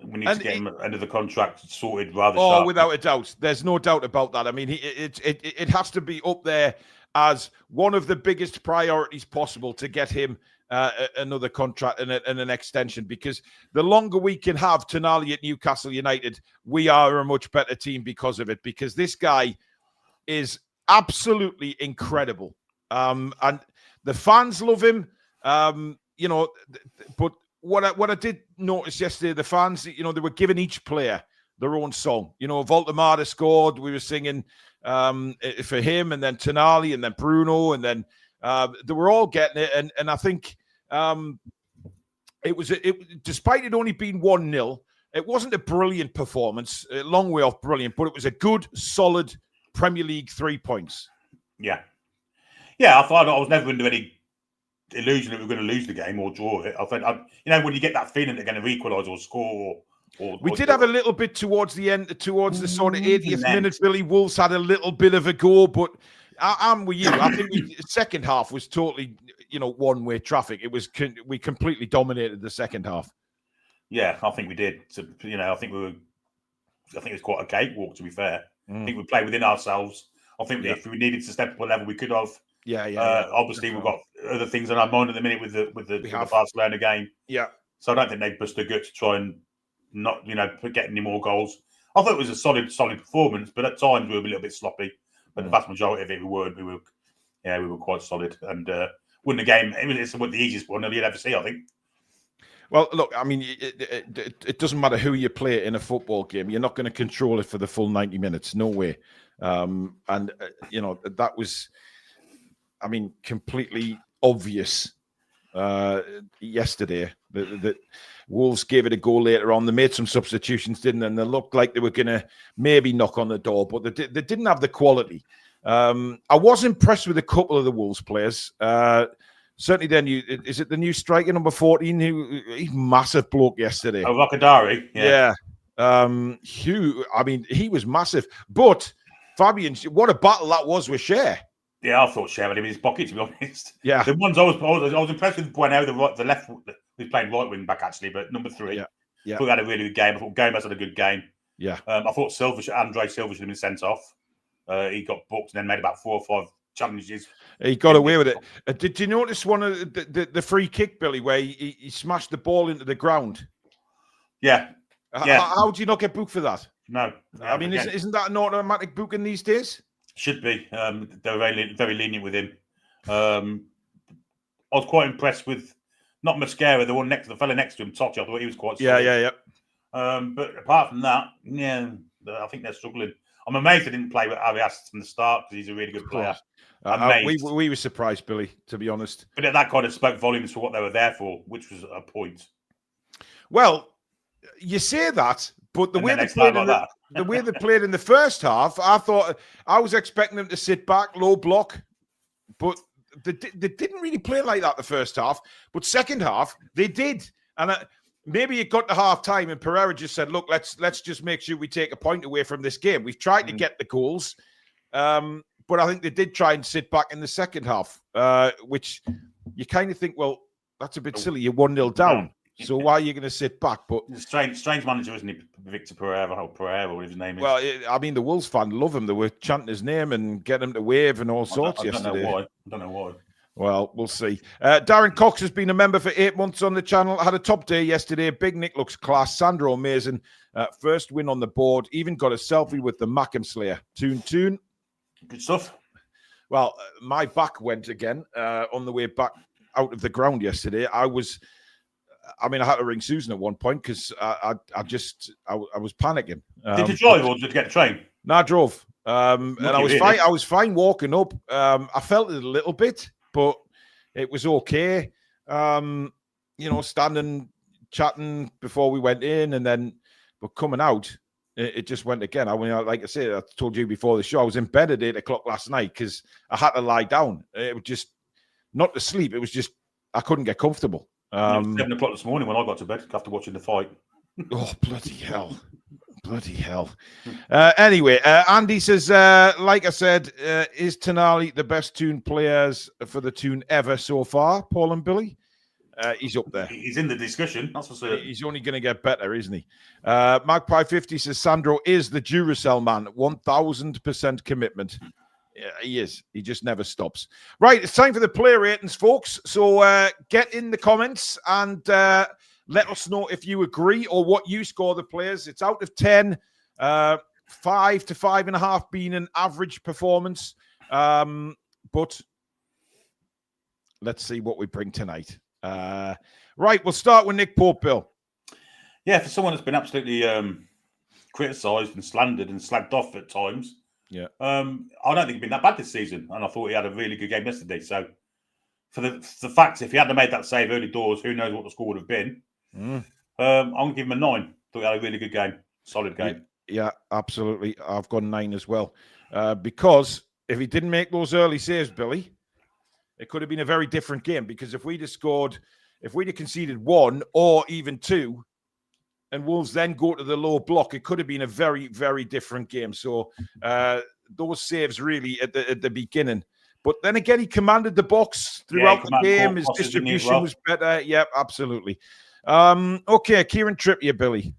Speaker 2: We need to get him under the contract sorted rather sharply.
Speaker 1: Oh, without a doubt. There's no doubt about that. I mean, it has to be up there as one of the biggest priorities possible to get him another contract and an extension, because the longer we can have Tonali at Newcastle United, we are a much better team because of it, because this guy is absolutely incredible. And the fans love him, you know, but what I did notice yesterday, the fans, you know, they were giving each player their own song. You know, Voltemada scored. We were singing for him, and then Tonali, and then Bruno, and then they were all getting it. And I think despite it only being 1-0, it wasn't a brilliant performance, a long way off brilliant, but it was a good, solid Premier League 3 points.
Speaker 2: Yeah. I thought I was never under any illusion that we were going to lose the game or draw it. I think, you know, when you get that feeling they're going to equalise or score,
Speaker 1: we did have a little bit towards the end, towards the sort of 80th minute. Billy Wolves had a little bit of a go, but I'm with you. I think the second half was totally, you know, one-way traffic. It was we completely dominated the second half.
Speaker 2: Yeah, I think we did. So, you know, I think it was quite a cakewalk, to be fair. I think we played within ourselves. I think if we needed to step up a level, we could have. Obviously, we've got other things on our mind at the minute with the Barcelona game.
Speaker 1: Yeah.
Speaker 2: So I don't think they've bust a gut to try and not, you know, get any more goals. I thought it was a solid performance, but at times we were a little bit sloppy. But the vast majority of it, we weren't. We were quite solid and won the game. It's the easiest one you'd ever see, I think.
Speaker 1: Well, look, I mean, it doesn't matter who you play in a football game. You're not going to control it for the full 90 minutes. No way. That was, I mean, completely obvious yesterday. The Wolves gave it a go later on. They made some substitutions, didn't they? And they looked like they were going to maybe knock on the door, but they didn't have the quality. I was impressed with a couple of the Wolves players. Certainly, then is it the new striker number 14? He's massive bloke yesterday.
Speaker 2: Oh, Rockadari.
Speaker 1: Yeah. Hugh. I mean, he was massive. But Fabian, what a battle that was with Cher.
Speaker 2: Yeah, I thought Cher had him in his pocket, to be honest.
Speaker 1: Yeah.
Speaker 2: The ones I was impressed with Bueno, the left, who's playing right wing back actually, but number 3.
Speaker 1: Yeah.
Speaker 2: I thought he had a really good game. I thought Gomez had a good game.
Speaker 1: Yeah.
Speaker 2: I thought Andre Silva should have been sent off. He got booked and then made about 4 or 5 challenges.
Speaker 1: He got away with it. Did you notice one of the free kick, Billy, where he smashed the ball into the ground?
Speaker 2: Yeah.
Speaker 1: How do you not get booked for that?
Speaker 2: No.
Speaker 1: I mean, isn't that an automatic booking these days?
Speaker 2: Should be. They're very, very lenient with him. I was quite impressed with not Mascara, the fella next to him, Totti. I thought he was quite solid.
Speaker 1: Yeah.
Speaker 2: But apart from that, I think they're struggling. I'm amazed they didn't play with Arias from the start because he's a really good player.
Speaker 1: We were surprised, Billy, to be honest.
Speaker 2: But that kind of spoke volumes for what they were there for, which was a point.
Speaker 1: Well, you say that, but the way they played the way they played in the first half, I was expecting them to sit back, low block, but they didn't really play like that the first half. But second half, they did, and maybe it got to half time, and Pereira just said, "Look, let's just make sure we take a point away from this game. We've tried to get the goals." But I think they did try and sit back in the second half, which you kind of think, well, that's a bit silly. You're 1-0 down. So why are you going to sit back? But
Speaker 2: strange manager, isn't he? Victor Pereira, whatever his name is.
Speaker 1: Well, I mean, the Wolves fan love him. They were chanting his name and getting him to wave and all sorts yesterday.
Speaker 2: I don't know why.
Speaker 1: Well, we'll see. Darren Cox has been a member for 8 months on the channel. Had a top day yesterday. Big Nick looks class. Sandro amazing. First win on the board. Even got a selfie with the Mackham Slayer. Toon.
Speaker 2: Good stuff.
Speaker 1: Well, my back went again on the way back out of the ground yesterday. I had to ring Susan at one point because I was panicking.
Speaker 2: Did you drive or did you get a train?
Speaker 1: No, I drove. And I was fine. I was fine walking up. I felt it a little bit, but it was okay. Standing, chatting before we went in, and then but coming out, it just went again. Like I said, I told you before the show, I was in bed at 8 o'clock last night because I had to lie down. It was just not to sleep. It was just I couldn't get comfortable.
Speaker 2: It was 7 o'clock this morning when I got to bed after watching the fight.
Speaker 1: Oh, bloody hell. Bloody hell. Anyway, Andy says, like I said, is Tonali the best Toon players for the Toon ever so far, Paul and Billy? He's up there.
Speaker 2: He's in the discussion, that's for certain.
Speaker 1: He's only going to get better, isn't he? Magpie50 says, Sandro is the Duracell man. 1,000% commitment. Yeah, he is. He just never stops. Right, it's time for the player ratings, folks. So get in the comments and let us know if you agree or what you score the players. It's out of 10, 5 to 5.5 being an average performance. But let's see what we bring tonight. Right, we'll start with Nick Pope, Bill.
Speaker 2: Yeah, for someone that's been absolutely criticised and slandered and slagged off at times,
Speaker 1: yeah,
Speaker 2: I don't think he's been that bad this season, and I thought he had a really good game yesterday. So, for the fact, if he hadn't made that save early doors, who knows what the score would have been? I'm going to give him a 9. Thought he had a really good game, solid game.
Speaker 1: Yeah, absolutely. I've got 9 as well, because if he didn't make those early saves, Billy, it could have been a very different game. Because if we'd have conceded 1 or even 2. And Wolves then go to the low block, it could have been a very, very different game. So those saves really at the beginning. But then again, he commanded the box throughout the game. His distribution was better. Yeah, absolutely. Okay, Kieran Trippier, Billy.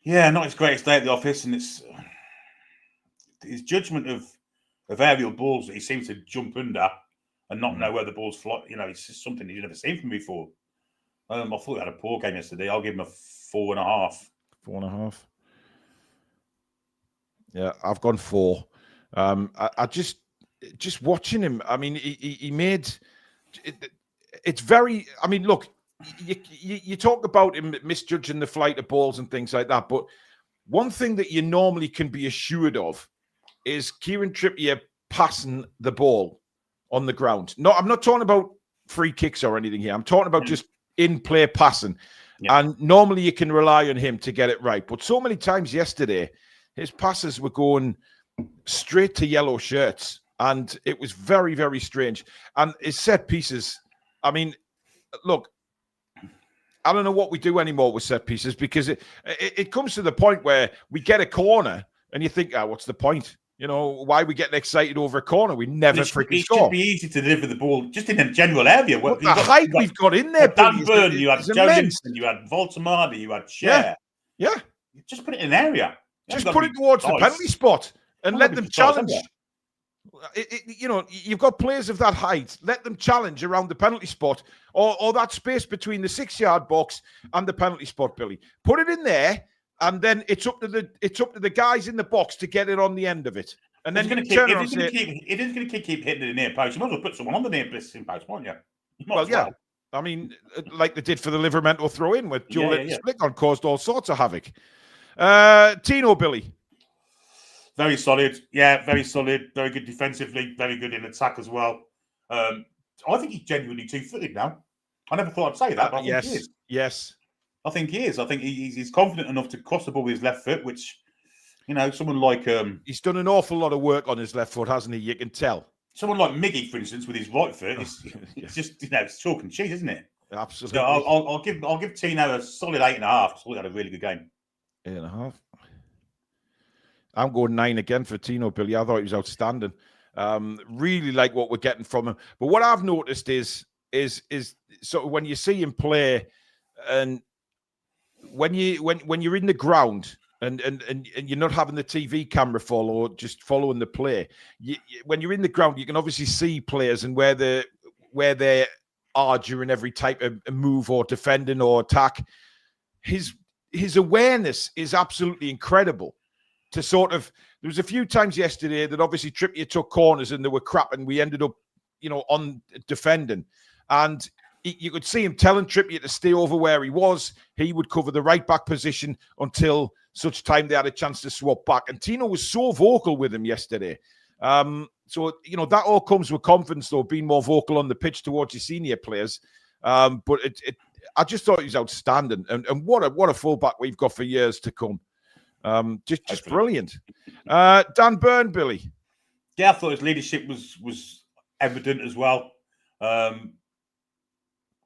Speaker 2: Yeah, not his greatest day at the office. And it's his judgment of aerial balls that he seems to jump under and not know where the balls fly. It's just something you've never seen from before. I thought he had a poor game yesterday. I'll give him a 4.5.
Speaker 1: 4.5. Yeah, I've gone 4. I just watching him. I mean, he made it. It's very. I mean, look, you talk about him misjudging the flight of balls and things like that, but one thing that you normally can be assured of is Kieran Trippier passing the ball on the ground. No, I'm not talking about free kicks or anything here. I'm talking about just in-play passing. Yeah. And normally you can rely on him to get it right. But so many times yesterday, his passes were going straight to yellow shirts. And it was very, very strange. And his set pieces, I mean, look, I don't know what we do anymore with set pieces, because it comes to the point where we get a corner and you think, what's the point? You know, why are we getting excited over a corner? We never freaking score.
Speaker 2: It should be easy to deliver the ball just in a general area.
Speaker 1: Well, the height we've got in there,
Speaker 2: Dan Burn, you had Joe Linton, you had Voltamade, you had Cher.
Speaker 1: Yeah.
Speaker 2: Just put it in an area.
Speaker 1: Just put it towards the penalty spot and let them challenge. You know, you've got players of that height. Let them challenge around the penalty spot or that space between the 6-yard box and the penalty spot, Billy. Put it in there, and then it's up to the guys in the box to get it on the end of it. And then
Speaker 2: if it's going to keep hitting the near post, you might as well put someone on the near post, won't you?
Speaker 1: Well, yeah. I mean, like they did for the Livermental throw-in with Joe Splicon, caused all sorts of havoc. Tino, Billy.
Speaker 2: Very solid. Yeah, very solid. Very good defensively. Very good in attack as well. I think he's genuinely two-footed now. I never thought I'd say that, but I think he is.
Speaker 1: Yes.
Speaker 2: I think he is. I think he's confident enough to cross the ball with his left foot, which, you know, someone like...
Speaker 1: he's done an awful lot of work on his left foot, hasn't he? You can tell.
Speaker 2: Someone like Miggy, for instance, with his right foot, it's just, you know, it's chalk and cheese, isn't it?
Speaker 1: Absolutely.
Speaker 2: So I'll give Tino a solid 8.5. I thought he had a really good game.
Speaker 1: 8.5. I'm going 9 again for Tino, Billy. I thought he was outstanding. Really like what we're getting from him. But what I've noticed is sort of when you see him play, and when you're in the ground and you're not having the TV camera follow, just following the play. When you're in the ground, you can obviously see players and where they are during every type of move or defending or attack. His awareness is absolutely incredible. To sort of, there was a few times yesterday that obviously Trippier took corners and they were crap, and we ended up, you know, on defending. And you could see him telling Trippier to stay over where he was. He would cover the right back position until such time they had a chance to swap back. And Tino was so vocal with him yesterday. So, you know, that all comes with confidence, though, being more vocal on the pitch towards your senior players. But I just thought he was outstanding. And what a fullback we've got for years to come. Just brilliant. Dan Burn, Billy.
Speaker 2: Yeah, I thought his leadership was evident as well.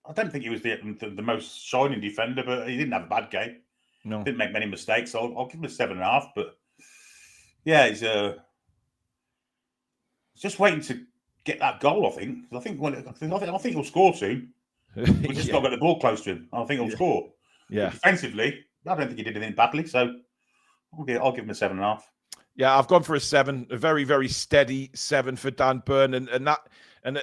Speaker 2: I don't think he was the most shining defender, but he didn't have a bad game.
Speaker 1: No,
Speaker 2: didn't make many mistakes. So I'll give him a 7.5. But yeah, he's just waiting to get that goal. I think he'll score soon. We just got to get the ball close to him. I think he'll score.
Speaker 1: Yeah,
Speaker 2: but defensively, I don't think he did anything badly. So I'll give him a 7.5.
Speaker 1: Yeah, I've gone for a 7, a very, very steady 7 for Dan Burn, and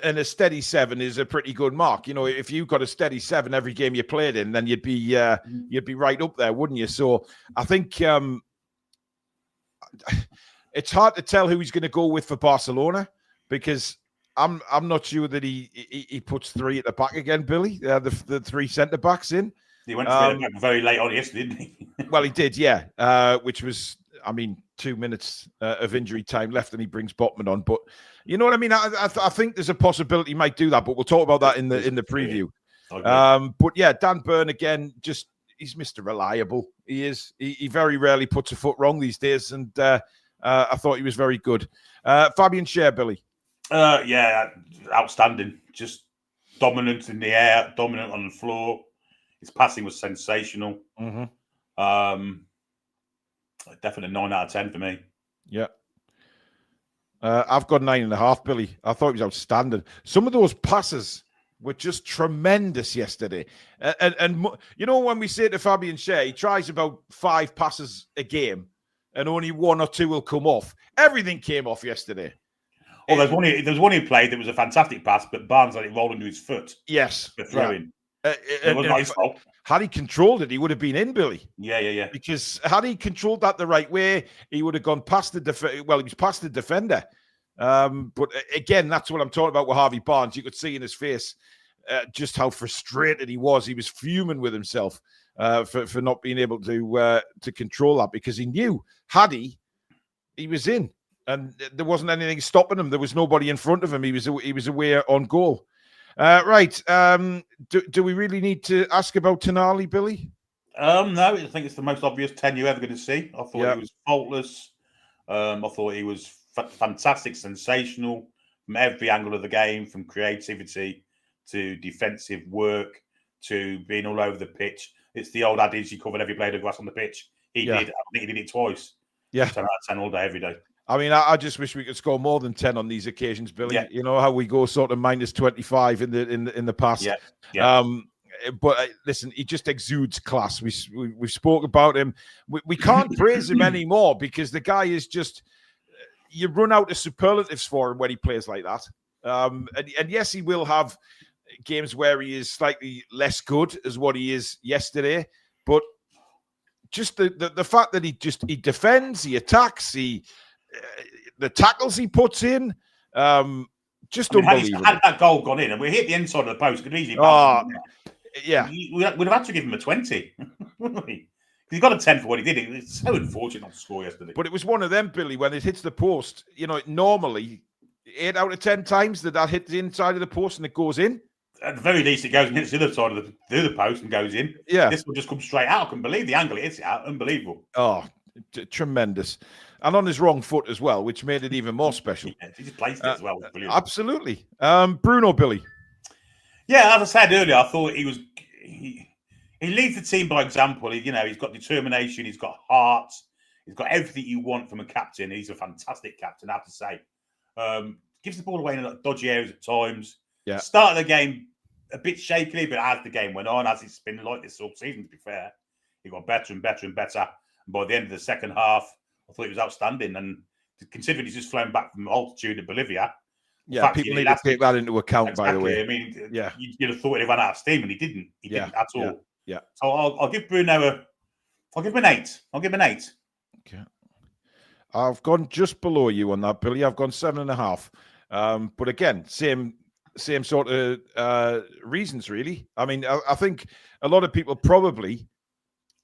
Speaker 1: a steady 7 is a pretty good mark. You know, if you got a steady 7 every game you played in, then you'd be right up there, wouldn't you? So I think it's hard to tell who he's going to go with for Barcelona, because I'm not sure that he puts 3 at the back again, Billy. The 3 centre backs in.
Speaker 2: He went to the back very late on yesterday, didn't he?
Speaker 1: Well, he did, yeah. Which was, 2 minutes of injury time left, and he brings Botman on. But you know what I mean? I think there's a possibility he might do that, but we'll talk about that in the preview. But yeah, Dan Burn again, he's Mr. Reliable. He is. He very rarely puts a foot wrong these days, and I thought he was very good. Fabian Schär, Billy.
Speaker 2: Yeah, outstanding. Just dominant in the air, dominant on the floor. His passing was sensational.
Speaker 1: Mm-hmm.
Speaker 2: Definitely 9 out of 10 for me.
Speaker 1: Yeah. I've got 9.5, Billy. I thought he was outstanding. Some of those passes were just tremendous yesterday. And you know, when we say to Fabian Schär, he tries about 5 passes a game and only 1 or 2 will come off. Everything came off yesterday.
Speaker 2: Oh, there's one he played that was a fantastic pass, but Barnes let it roll into his foot.
Speaker 1: Yes.
Speaker 2: For throwing.
Speaker 1: It was not his fault. Had he controlled it, he would have been in, Billy.
Speaker 2: Yeah.
Speaker 1: Because had he controlled that the right way, he would have gone past he was past the defender. But again, that's what I'm talking about with Harvey Barnes. You could see in his face just how frustrated he was. He was fuming with himself for not being able to control that, because he knew had he was in, and there wasn't anything stopping him. There was nobody in front of him. He was away on goal. Right. Do we really need to ask about Toon Army, Billy?
Speaker 2: No, I think it's the most obvious 10 you're ever going to see. I thought he was faultless. I thought he was fantastic, sensational from every angle of the game, from creativity to defensive work to being all over the pitch. It's the old adage, he covered every blade of grass on the pitch. He did. I think he did it twice.
Speaker 1: Yeah.
Speaker 2: 10 out of 10 all day, every day.
Speaker 1: I mean, I just wish we could score more than 10 on these occasions, Billy.
Speaker 2: Yeah.
Speaker 1: You know how we go sort of minus 25 in the past.
Speaker 2: Yeah.
Speaker 1: But listen, he just exudes class. We spoke about him. We can't praise him anymore, because the guy is just, you run out of superlatives for him when he plays like that. And yes, he will have games where he is slightly less good as what he is yesterday, but just the fact that he defends, he attacks, the tackles he puts in, just unbelievable.
Speaker 2: Had that goal gone in and we hit the inside of the post, could easily.
Speaker 1: Yeah,
Speaker 2: we'd have had to give him a 20, wouldn't we? He got a 10 for what he did. It's so unfortunate not to score yesterday.
Speaker 1: But it was one of them, Billy, when it hits the post. You know, normally 8 out of 10 times that hits the inside of the post and it goes in.
Speaker 2: At the very least, it goes and hits the other side of the other post and goes in.
Speaker 1: Yeah,
Speaker 2: this will just come straight out. I can believe the angle it hits it out. Unbelievable.
Speaker 1: Oh, tremendous. And on his wrong foot as well, which made it even more special.
Speaker 2: Yeah, he just placed it as well. Brilliant.
Speaker 1: Absolutely. Bruno, Billy.
Speaker 2: Yeah, as I said earlier, I thought he leads the team by example. He's got determination, he's got heart, he's got everything you want from a captain. He's a fantastic captain, I have to say. Gives the ball away in dodgy areas at times.
Speaker 1: Yeah.
Speaker 2: Started the game a bit shakily, but as the game went on, as it's been like this all season, to be fair, he got better and better and better. And by the end of the second half, I thought he was outstanding. And considering he's just flown back from altitude in Bolivia.
Speaker 1: Yeah, people need to take that into account, exactly. By the way.
Speaker 2: I mean, you'd have thought he ran out of steam, and he didn't. He didn't at all.
Speaker 1: Yeah.
Speaker 2: So I'll give Bruno I'll give him an 8. I'll give him an 8.
Speaker 1: Okay. I've gone just below you on that, Billy. I've gone 7.5. But again, same sort of reasons, really. I mean, I think a lot of people probably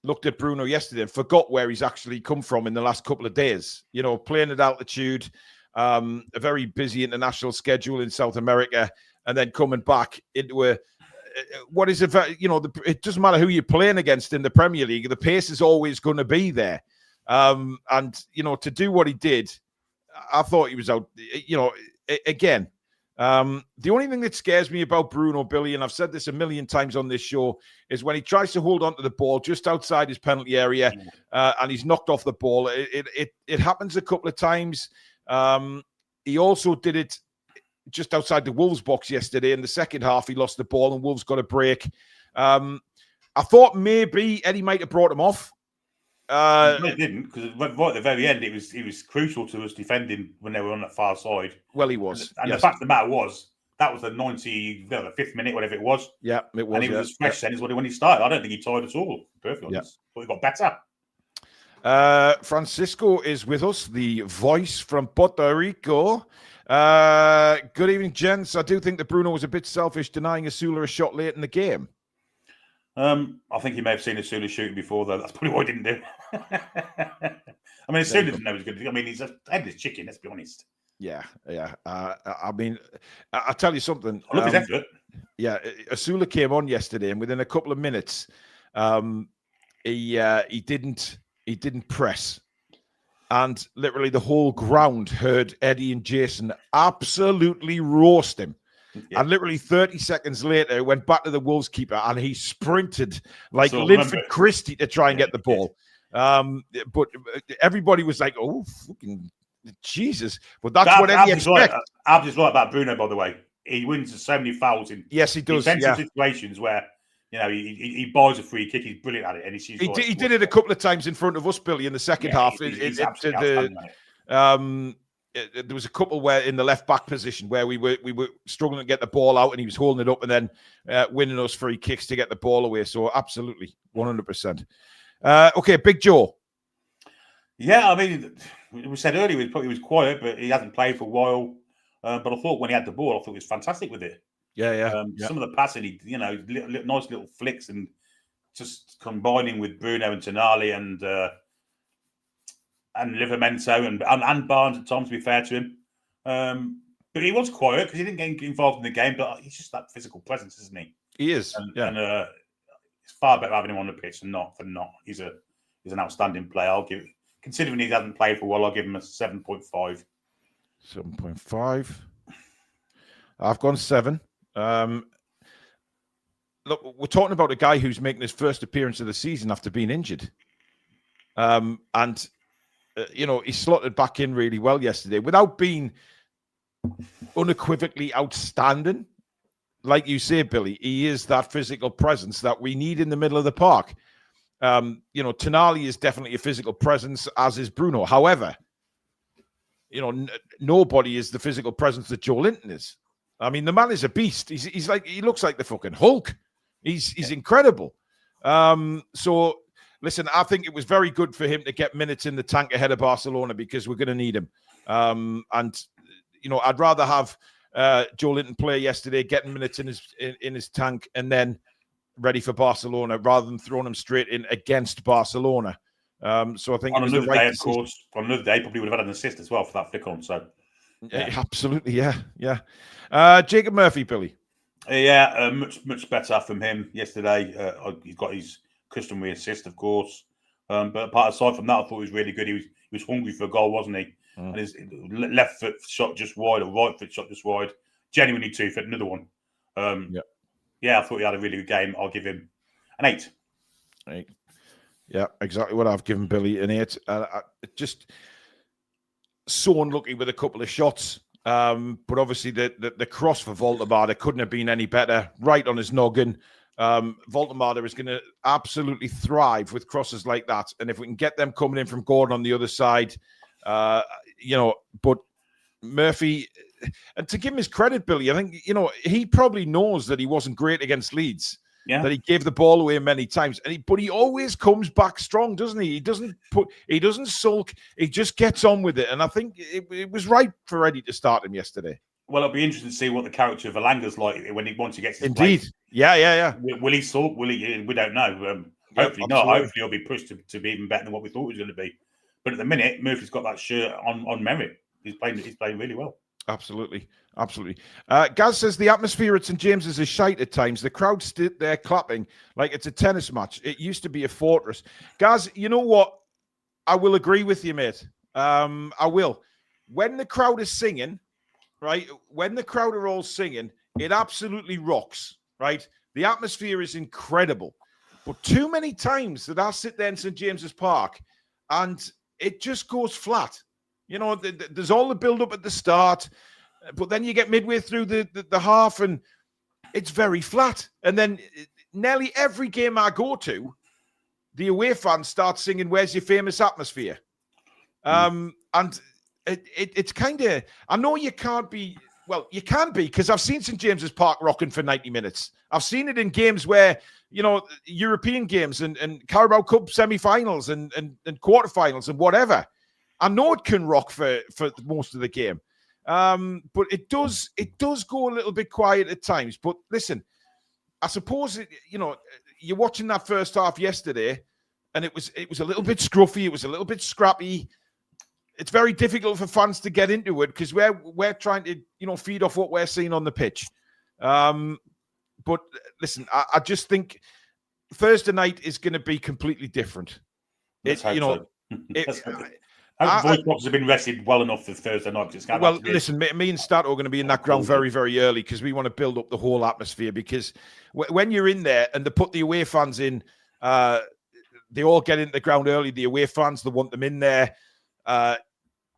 Speaker 1: looked at Bruno yesterday and forgot where he's actually come from in the last couple of days. You know, playing at altitude, a very busy international schedule in South America, and then coming back into what is it doesn't matter who you're playing against in the Premier League, the pace is always going to be there. And, to do what he did, I thought he was out, again. The only thing that scares me about Bruno, Billy, and I've said this a million times on this show, is when he tries to hold on to the ball just outside his penalty area and he's knocked off the ball. It happens a couple of times. He also did it just outside the Wolves box yesterday. In the second half, he lost the ball and Wolves got a break. I thought maybe Eddie might have brought him off.
Speaker 2: He didn't, because right at the very end, it was crucial to us defending when they were on that far side.
Speaker 1: Well, he was.
Speaker 2: And the fact of the matter was, that was the 95th minute, whatever it was.
Speaker 1: Yeah, it was.
Speaker 2: And he was as fresh then as when he started. I don't think he tired at all, perfectly honest. But he got better.
Speaker 1: Francisco is with us, the voice from Puerto Rico. Good evening, gents. I do think that Bruno was a bit selfish denying Asula a shot late in the game.
Speaker 2: I think he may have seen Asula shooting before, though. That's probably what he didn't do. I mean, Asula didn't know he was good. I mean, he's a headless chicken, let's be honest.
Speaker 1: Yeah. I mean, I'll tell you something.
Speaker 2: I love his effort.
Speaker 1: Yeah, Asula came on yesterday, and within a couple of minutes, he didn't press. And literally the whole ground heard Eddie and Jason absolutely roast him. Yeah. And literally 30 seconds later, he went back to the Wolves keeper and he sprinted like Linford Christie to try and get the ball. But everybody was like, oh, fucking Jesus. But that's what Eddie expects.
Speaker 2: Abs is right about Bruno, by the way. He wins so many fouls in defensive situations where, he buys a free kick. He's brilliant at it. And he
Speaker 1: did it a couple of times in front of us, Billy, in the second half. There was a couple where in the left back position where we were struggling to get the ball out and he was holding it up and then winning us free kicks to get the ball away. So absolutely, 100%. Okay, Big Joe.
Speaker 2: Yeah, I mean, we said earlier he was quiet, but he hasn't played for a while. But I thought when he had the ball, I thought he was fantastic with it.
Speaker 1: Yeah.
Speaker 2: Some of the passing, nice little flicks, and just combining with Bruno and Tonali and Livramento and Barnes at times, to be fair to him. But he was quiet because he didn't get involved in the game, but he's just that physical presence, isn't he?
Speaker 1: He is.
Speaker 2: And it's far better having him on the pitch than not. He's an outstanding player. Considering he hasn't played for a while, I'll give him a 7.5.
Speaker 1: 7.5. I've gone 7. Look, we're talking about a guy who's making his first appearance of the season after being injured. He slotted back in really well yesterday without being unequivocally outstanding. Like you say, Billy, he is that physical presence that we need in the middle of the park. Tonali is definitely a physical presence, as is Bruno. However, nobody is the physical presence that Joe Linton is. I mean, the man is a beast. He looks like the fucking Hulk. He's incredible. So listen, I think it was very good for him to get minutes in the tank ahead of Barcelona because we're going to need him. I'd rather have Joe Linton play yesterday, getting minutes in his tank, and then ready for Barcelona rather than throwing him straight in against Barcelona. So I think
Speaker 2: on
Speaker 1: it was
Speaker 2: another
Speaker 1: the right
Speaker 2: day,
Speaker 1: decision.
Speaker 2: of course, on another day, probably would have had an assist as well for that flick on. So
Speaker 1: absolutely, yeah. Jacob Murphy, Billy.
Speaker 2: Yeah, much better from him yesterday. He's got his customary assist, of course. But aside from that, I thought he was really good. He was hungry for a goal, wasn't he? And his left foot shot just wide, or right foot shot just wide. Genuinely 2 foot, another one. I thought he had a really good game. I'll give him an 8.
Speaker 1: 8. Yeah, exactly what I've given Billy, an 8. Just so unlucky with a couple of shots. But obviously the cross for Voltemade couldn't have been any better. Right on his noggin. Voltemade is going to absolutely thrive with crosses like that. And if we can get them coming in from Gordon on the other side, but Murphy, and to give him his credit, Billy, I think, he probably knows that he wasn't great against Leeds.
Speaker 2: Yeah.
Speaker 1: That he gave the ball away many times, but he always comes back strong, doesn't he? He doesn't sulk. He just gets on with it, and I think it was right for Eddie to start him yesterday.
Speaker 2: Well, it'll be interesting to see what the character of Alanga's like once he gets his
Speaker 1: Indeed,
Speaker 2: place.
Speaker 1: Yeah.
Speaker 2: Will he sulk? Will he? We don't know. Hopefully not. Hopefully he'll be pushed to be even better than what we thought he was going to be. But at the minute, Murphy's got that shirt on merit. He's playing really well.
Speaker 1: Absolutely. Gaz says the atmosphere at St James's is shite at times. The crowd stood there clapping like it's a tennis match. It used to be a fortress. Gaz, you know what? I will agree with you, mate. I will. When the crowd is singing, right? When the crowd are all singing, it absolutely rocks, right? The atmosphere is incredible. But too many times that I sit there in St James's Park and it just goes flat. There's all the build-up at the start, but then you get midway through the half and it's very flat. And then nearly every game I go to, the away fans start singing, "Where's your famous atmosphere?" And it's kind of, I know you can't be, well, you can be, because I've seen St James's Park rocking for 90 minutes. I've seen it in games where, European games and Carabao Cup semi-finals and quarterfinals and whatever. I know it can rock for most of the game, but it does go a little bit quiet at times. But listen, I suppose you're watching that first half yesterday, and it was a little bit scruffy, it was a little bit scrappy. It's very difficult for fans to get into it because we're trying to feed off what we're seeing on the pitch. But listen, I just think Thursday night is going to be completely different.
Speaker 2: The voice boxes have been rested well enough for Thursday night.
Speaker 1: Listen, me and Stat are going to be in that ground very, very early because we want to build up the whole atmosphere. Because when you're in there and they put the away fans in, they all get into the ground early. The away fans, they want them in there.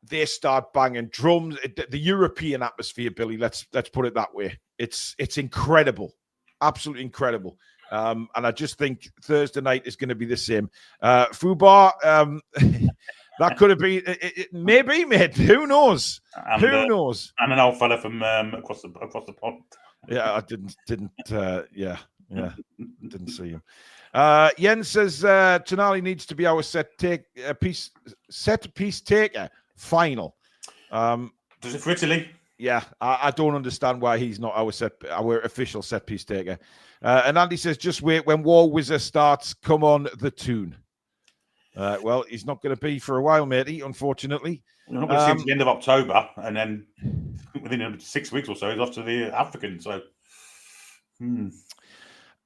Speaker 1: They start banging drums. The European atmosphere, Billy. Let's put it that way. It's incredible, absolutely incredible. And I just think Thursday night is going to be the same. Fubar. That could have been, maybe, mate. Who knows? Who knows?
Speaker 2: And an old fella from across the pond.
Speaker 1: Yeah, I didn't see him. Jens says Tonali needs to be our set piece taker. Final.
Speaker 2: Does it for Italy?
Speaker 1: Yeah, I don't understand why he's not our official set piece taker. And Andy says, just wait when War Wizard starts. Come on, the Toon. Well, he's not going to be for a while, matey, unfortunately.
Speaker 2: We're not going to see him to the end of October, and then within 6 weeks or so, he's off to the African. So,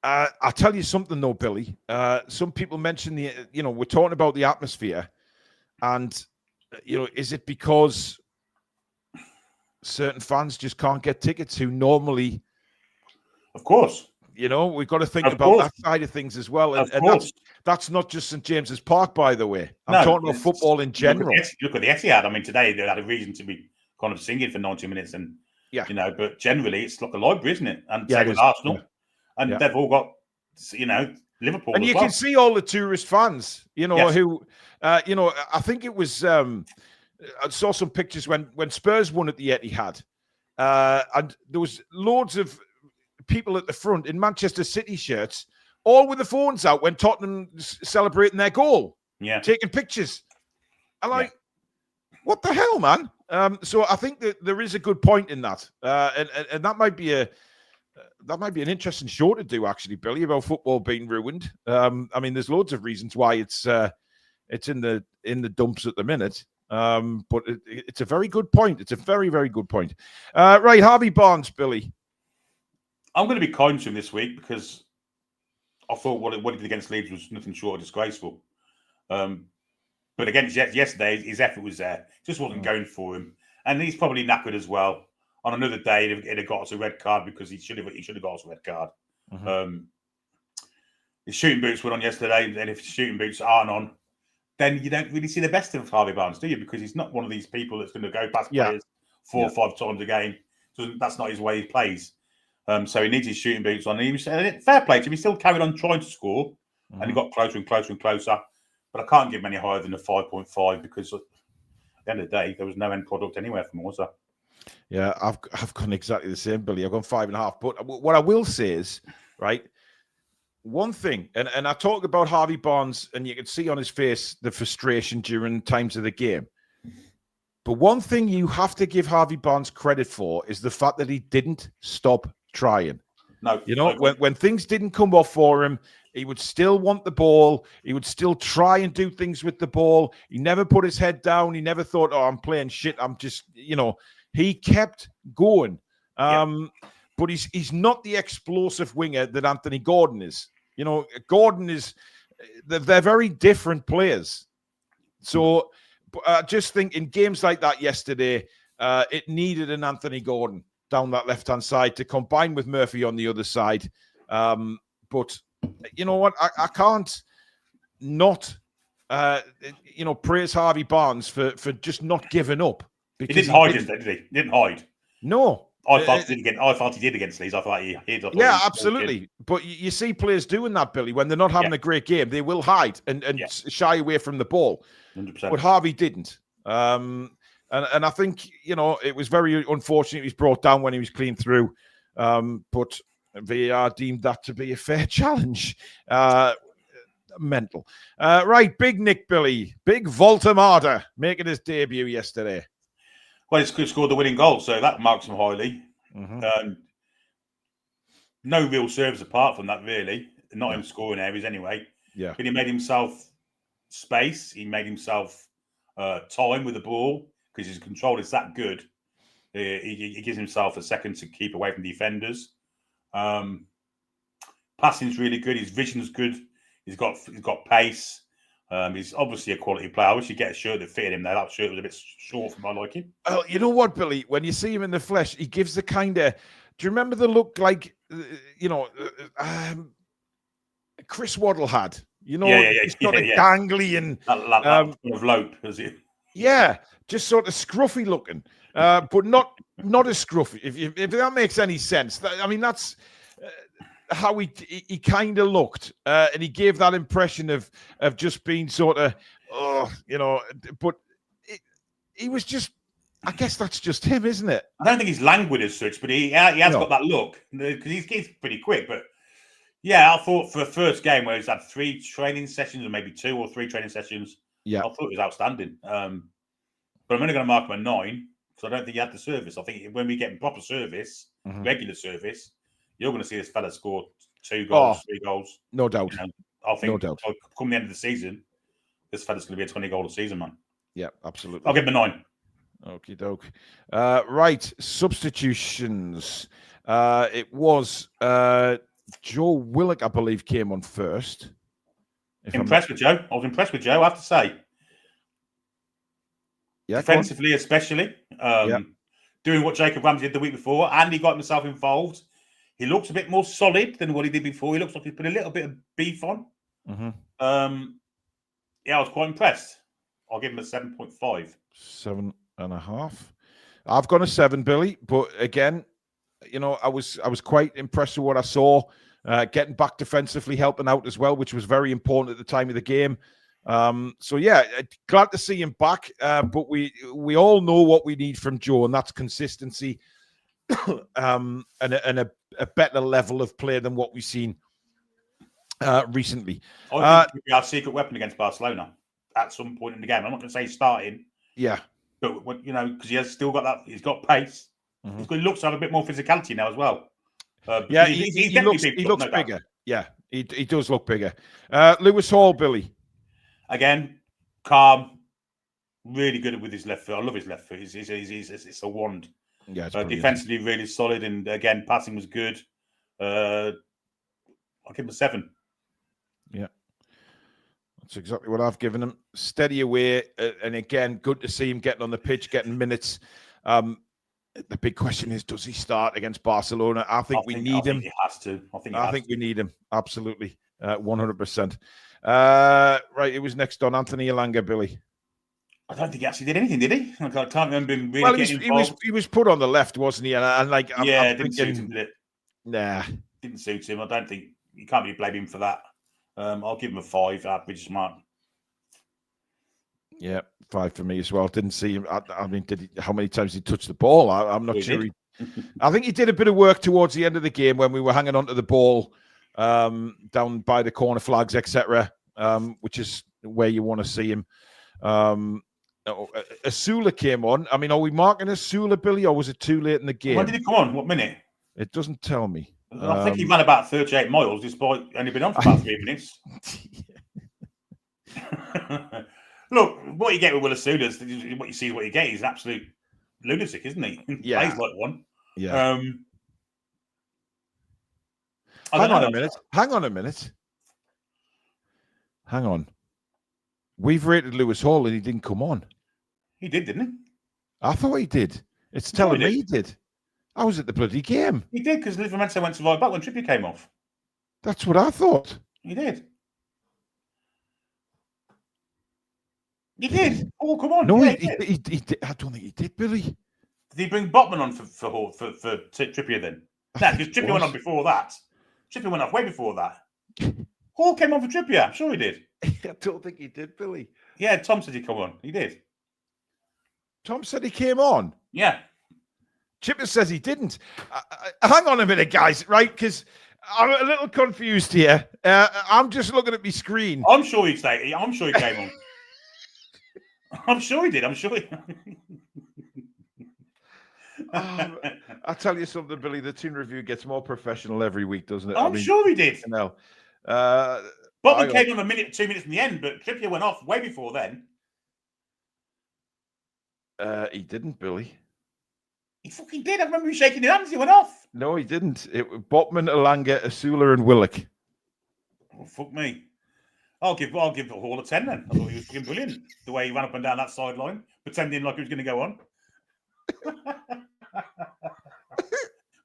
Speaker 1: I'll tell you something, though, Billy. Some people mention we're talking about the atmosphere, and, is it because certain fans just can't get tickets who normally,
Speaker 2: of course,
Speaker 1: we've got to think about that side of things as well. And that's not just St. James's Park, by the way. I'm talking about football in general.
Speaker 2: Look at the Etihad. I mean, today they had a reason to be kind of singing for 90 minutes, and but generally it's like a library, isn't it? And same with Arsenal, and they've all got Liverpool,
Speaker 1: and you can see all the tourist fans, who, I think it was. I saw some pictures when Spurs won at the Etihad, and there was loads of people at the front in Manchester City shirts, all with the phones out when Tottenham celebrating their goal, taking pictures. I'm what the hell, man? So I think that there is a good point in that, and that might be an interesting show to do, actually, Billy, about football being ruined. I mean, there's loads of reasons why it's in the dumps at the minute. But it's a very good point. It's a very, very good point. Right, Harvey Barnes, Billy.
Speaker 2: I'm going to be kind to him this week because I thought what he did against Leeds was nothing short of disgraceful. But against yesterday, his effort was there. Just wasn't going for him, and he's probably knackered as well. On another day, he'd have got us a red card because he should have got us a red card. His shooting boots were on yesterday, and if his shooting boots aren't on, then you don't really see the best of Harvey Barnes, do you? Because he's not one of these people that's going to go past players 4 or 5 times a game. So that's not his way he plays. So he needs his shooting boots on. And he was fair play to him. He still carried on trying to score, and he got closer and closer and closer. But I can't give him any higher than a 5.5 because at the end of the day, there was no end product anywhere from Warsaw.
Speaker 1: Yeah, I've gone exactly the same, Billy. I've gone 5.5. But what I will say is, right, one thing, and I talk about Harvey Barnes, and you can see on his face the frustration during times of the game. But one thing you have to give Harvey Barnes credit for is the fact that he didn't stop trying.
Speaker 2: No,
Speaker 1: when things didn't come off for him, he would still want the ball. He would still try and do things with the ball. He never put his head down. He never thought, "Oh, I'm playing shit. I'm just," He kept going. But he's not the explosive winger that Anthony Gordon is. Gordon is, they're very different players. So I just think in games like that yesterday, it needed an Anthony Gordon down that left-hand side to combine with Murphy on the other side. But you know what? I can't not, praise Harvey Barnes for just not giving up.
Speaker 2: He didn't hide, did he? He didn't hide.
Speaker 1: No.
Speaker 2: I thought he did against Leeds. I thought he hid.
Speaker 1: Yeah, absolutely. But you see players doing that, Billy, when they're not having a great game. They will hide and shy away from the ball.
Speaker 2: 100%.
Speaker 1: But Harvey didn't. And I think, it was very unfortunate he was brought down when he was clean through. But VAR deemed that to be a fair challenge. Mental. Right, Big Nick, Billy. Big Voltamada making his debut yesterday.
Speaker 2: Well, he scored the winning goal, so that marks him highly. No real serves apart from that, really. Not in scoring areas anyway.
Speaker 1: Yeah.
Speaker 2: But he made himself space. He made himself time with the ball because his control is that good. He gives himself a second to keep away from defenders. Passing's really good. His vision's good. He's got pace. He's obviously a quality player. I wish he'd get a shirt that fitted him there. That shirt was a bit short for my liking.
Speaker 1: Oh, you know what, Billy? When you see him in the flesh, he gives the kind of... Do you remember the look like, Chris Waddle had? He's got a gangly and...
Speaker 2: That sort of lope, is he?
Speaker 1: Yeah, just sort of scruffy looking, but not as scruffy, if that makes any sense. That's... how he kind of looked, and he gave that impression of just being sort of, but he was just, I guess that's just him, isn't it?
Speaker 2: I don't think he's languid as such, but he has got that look because he's pretty quick. But yeah, I thought for a first game where he's had 3 training sessions or maybe 2 or 3 training sessions, I thought it was outstanding. But I'm only going to mark him a 9 because I don't think he had the service. I think when we get proper service, regular service, you're going to see this fella score 2 goals, 3 goals.
Speaker 1: No doubt.
Speaker 2: You know, I think
Speaker 1: no doubt.
Speaker 2: Come the end of the season, this fella's going to be a 20-goal a season, man.
Speaker 1: Yeah, absolutely.
Speaker 2: I'll give him a 9.
Speaker 1: Okie doke. Right, substitutions. It was Joe Willock, I believe, came on first.
Speaker 2: Impressed with Joe. I was impressed with Joe, I have to say.
Speaker 1: Yeah,
Speaker 2: defensively, especially. Doing what Jacob Ramsey did the week before, and he got himself involved. He looks a bit more solid than what he did before. He looks like he's put a little bit of beef on. Yeah, I was quite impressed. I'll give him a 7.5.
Speaker 1: 7.5. I've gone a 7, Billy. But again, you know, I was quite impressed with what I saw. Getting back defensively, helping out as well, which was very important at the time of the game. So yeah, glad to see him back. But we all know what we need from Joe, and that's consistency, and a better level of play than what we've seen recently.
Speaker 2: I think he'll be our secret weapon against Barcelona at some point in the game. I'm not going to say he's starting.
Speaker 1: Yeah,
Speaker 2: but you know, because he has still got that. He's got pace. He looks to have a bit more physicality now as well.
Speaker 1: Yeah, he looks bigger. Yeah, he does look bigger. Lewis Hall, Billy.
Speaker 2: Again, calm, really good with his left foot. I love his left foot. It's a wand.
Speaker 1: Yeah,
Speaker 2: defensively really solid, and again, passing was good. I'll give him a 7.
Speaker 1: Yeah, that's exactly what I've given him. Steady away, and again, good to see him getting on the pitch, getting minutes. The big question is, does he start against Barcelona? I think we need him.
Speaker 2: He has to.
Speaker 1: I think we need him. Absolutely. 100%. Right, it was next on Anthony Elanga, Billy.
Speaker 2: I don't think he actually did anything, did he? I can't remember him really getting involved.
Speaker 1: He was put on the left, wasn't he? And I'm
Speaker 2: didn't suit him, did it?
Speaker 1: Nah.
Speaker 2: Didn't suit him. I don't think you can't really blame him for that. I'll give him a 5, average mark.
Speaker 1: Yeah, 5 for me as well. Didn't see him. I mean, how many times he touched the ball? I'm not sure. I think he did a bit of work towards the end of the game when we were hanging onto the ball down by the corner flags, etc., which is where you want to see him. Asula came on. I mean, are we marking Asula, Billy, or was it too late in the game?
Speaker 2: When did he come on? What minute?
Speaker 1: It doesn't tell me.
Speaker 2: I think he ran about 38 miles, despite only been on for about 3 minutes. Look, what you get with Will Asula is what you see is what you get. He's an absolute lunatic, isn't he?
Speaker 1: Yeah.
Speaker 2: Plays like one.
Speaker 1: Yeah. Hang on a minute. Hang on. We've rated Lewis Hall and he didn't come on.
Speaker 2: He did, didn't he?
Speaker 1: I thought he did. It's telling me he did. I was at the bloody game.
Speaker 2: He did, because Livramento went to right back when Trippier came off.
Speaker 1: That's what I thought.
Speaker 2: He did. He did. Oh, come on.
Speaker 1: No,
Speaker 2: yeah,
Speaker 1: he did. I don't think he did, Billy.
Speaker 2: Did he bring Botman on for Trippier then? No, because Trippier went on before that. Trippier went off way before that. Hall came on for Trippier. I'm sure he did.
Speaker 1: I don't think he did, Billy.
Speaker 2: Yeah, Tom said he'd come on. He did.
Speaker 1: Tom said he came on?
Speaker 2: Yeah.
Speaker 1: Chipper says he didn't. Hang on a minute, guys, right? Because I'm a little confused here. I'm just looking at my screen.
Speaker 2: I'm sure he came on. I'm sure he did. I'm sure he...
Speaker 1: I tell you something, Billy, the Toon Review gets more professional every week, doesn't it?
Speaker 2: I'm sure he did.
Speaker 1: No.
Speaker 2: Botman came on 2 minutes in the end, but Trippier went off way before then.
Speaker 1: He didn't, Billy.
Speaker 2: He fucking did. I remember him shaking his hands. He went off.
Speaker 1: No, he didn't. Botman, Elanga, Asula, and Willock.
Speaker 2: Oh, fuck me. I'll give Hall a 10 then. I thought he was fucking brilliant. The way he ran up and down that sideline, pretending like he was going to go on.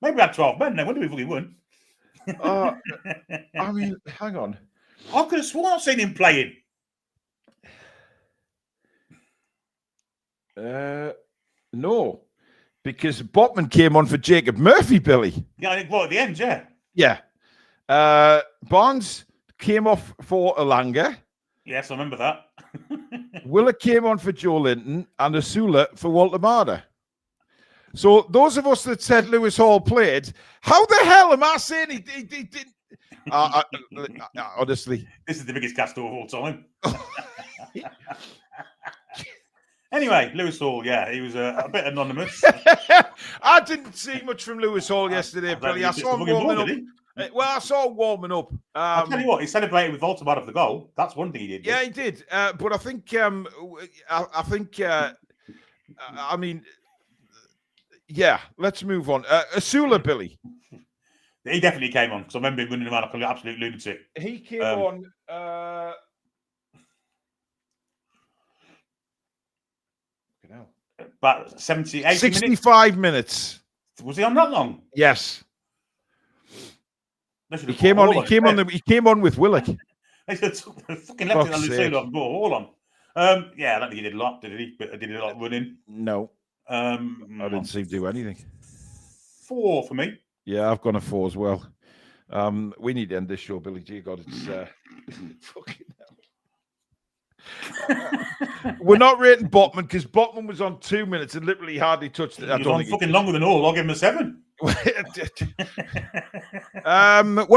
Speaker 2: Maybe we had 12 men then. When do we fucking win?
Speaker 1: I mean, hang on.
Speaker 2: I could have sworn I've seen him playing.
Speaker 1: No, because Botman came on for Jacob Murphy, Billy.
Speaker 2: Yeah, I think at the end, yeah.
Speaker 1: Yeah. Barnes came off for Elanga.
Speaker 2: Yes, I remember that.
Speaker 1: Willock came on for Joe Linton and Asula for Walter Marder. So those of us that said Lewis Hall played, how the hell am I saying he didn't? Honestly.
Speaker 2: This is the biggest cast of all time. Anyway, Lewis Hall, yeah, he was a bit anonymous.
Speaker 1: I didn't see much from Lewis Hall yesterday, Billy. I saw him warming up. Well, I saw him warming up.
Speaker 2: I'll tell you what, he celebrated with Volta of the goal. That's one thing he did.
Speaker 1: Yeah, he did. But I think, I mean, yeah, let's move on. Asula, Billy.
Speaker 2: He definitely came on because I remember him running around like an absolute lunatic.
Speaker 1: He came on.
Speaker 2: About 70, 80
Speaker 1: 65 minutes.
Speaker 2: Was he on that long?
Speaker 1: Yes. He came on. He came on with Willock.
Speaker 2: They fucking left it on Lucille and brought all on. Yeah, I don't think he did a lot, did he? But did he a lot running?
Speaker 1: No. I didn't see him do anything.
Speaker 2: 4 for me.
Speaker 1: Yeah, I've gone a 4 as well. We need to end this show, Billy. Dear God, it's fucking hell. We're not rating Botman because Botman was on 2 minutes and literally hardly touched it.
Speaker 2: He was on fucking longer than all. I'll give him a 7.
Speaker 1: What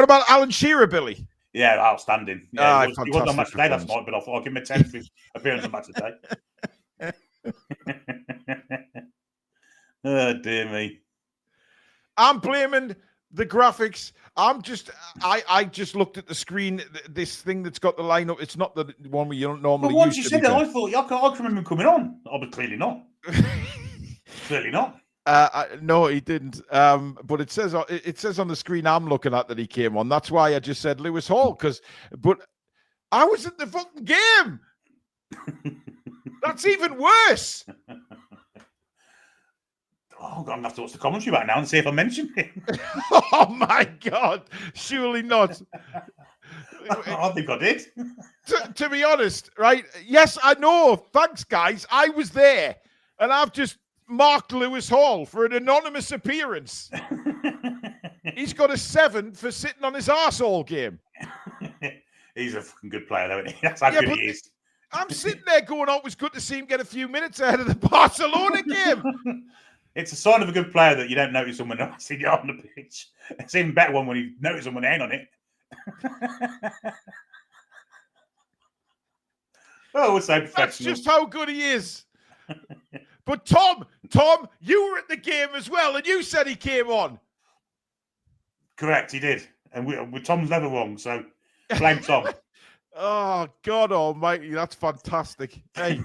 Speaker 1: about Alan Shearer, Billy?
Speaker 2: Yeah, outstanding. Yeah, he wasn't on match today last night, but I thought I'll give him a 10 for his appearance on match today. Oh, dear me.
Speaker 1: I'm blaming the graphics. I just looked at the screen, this thing that's got the lineup. It's not the one we don't normally use.
Speaker 2: But once you said that, I thought, I can remember him coming on. I was clearly not. Clearly not.
Speaker 1: No, he didn't. But it says on the screen I'm looking at that he came on. That's why I just said Lewis Hall, but I was at the fucking game. That's even worse.
Speaker 2: Oh, I'm going to have to watch the commentary back now and see if I mentioned him.
Speaker 1: Oh, my God. Surely not.
Speaker 2: I think I did.
Speaker 1: To be honest, right? Yes, I know. Thanks, guys. I was there. And I've just marked Lewis Hall for an anonymous appearance. He's got a 7 for sitting on his arse all game.
Speaker 2: He's a fucking good player, though, isn't he? That's how good he is.
Speaker 1: I'm sitting there going, oh, it was good to see him get a few minutes ahead of the Barcelona game.
Speaker 2: It's a sign of a good player that you don't notice someone else on the pitch. It's even better when you notice someone ain't on it. Oh, we're so professional.
Speaker 1: That's just how good he is. But Tom, you were at the game as well, and you said he came on.
Speaker 2: Correct, he did. And Tom's never wrong, so blame Tom.
Speaker 1: Oh, God almighty, that's fantastic. Hey,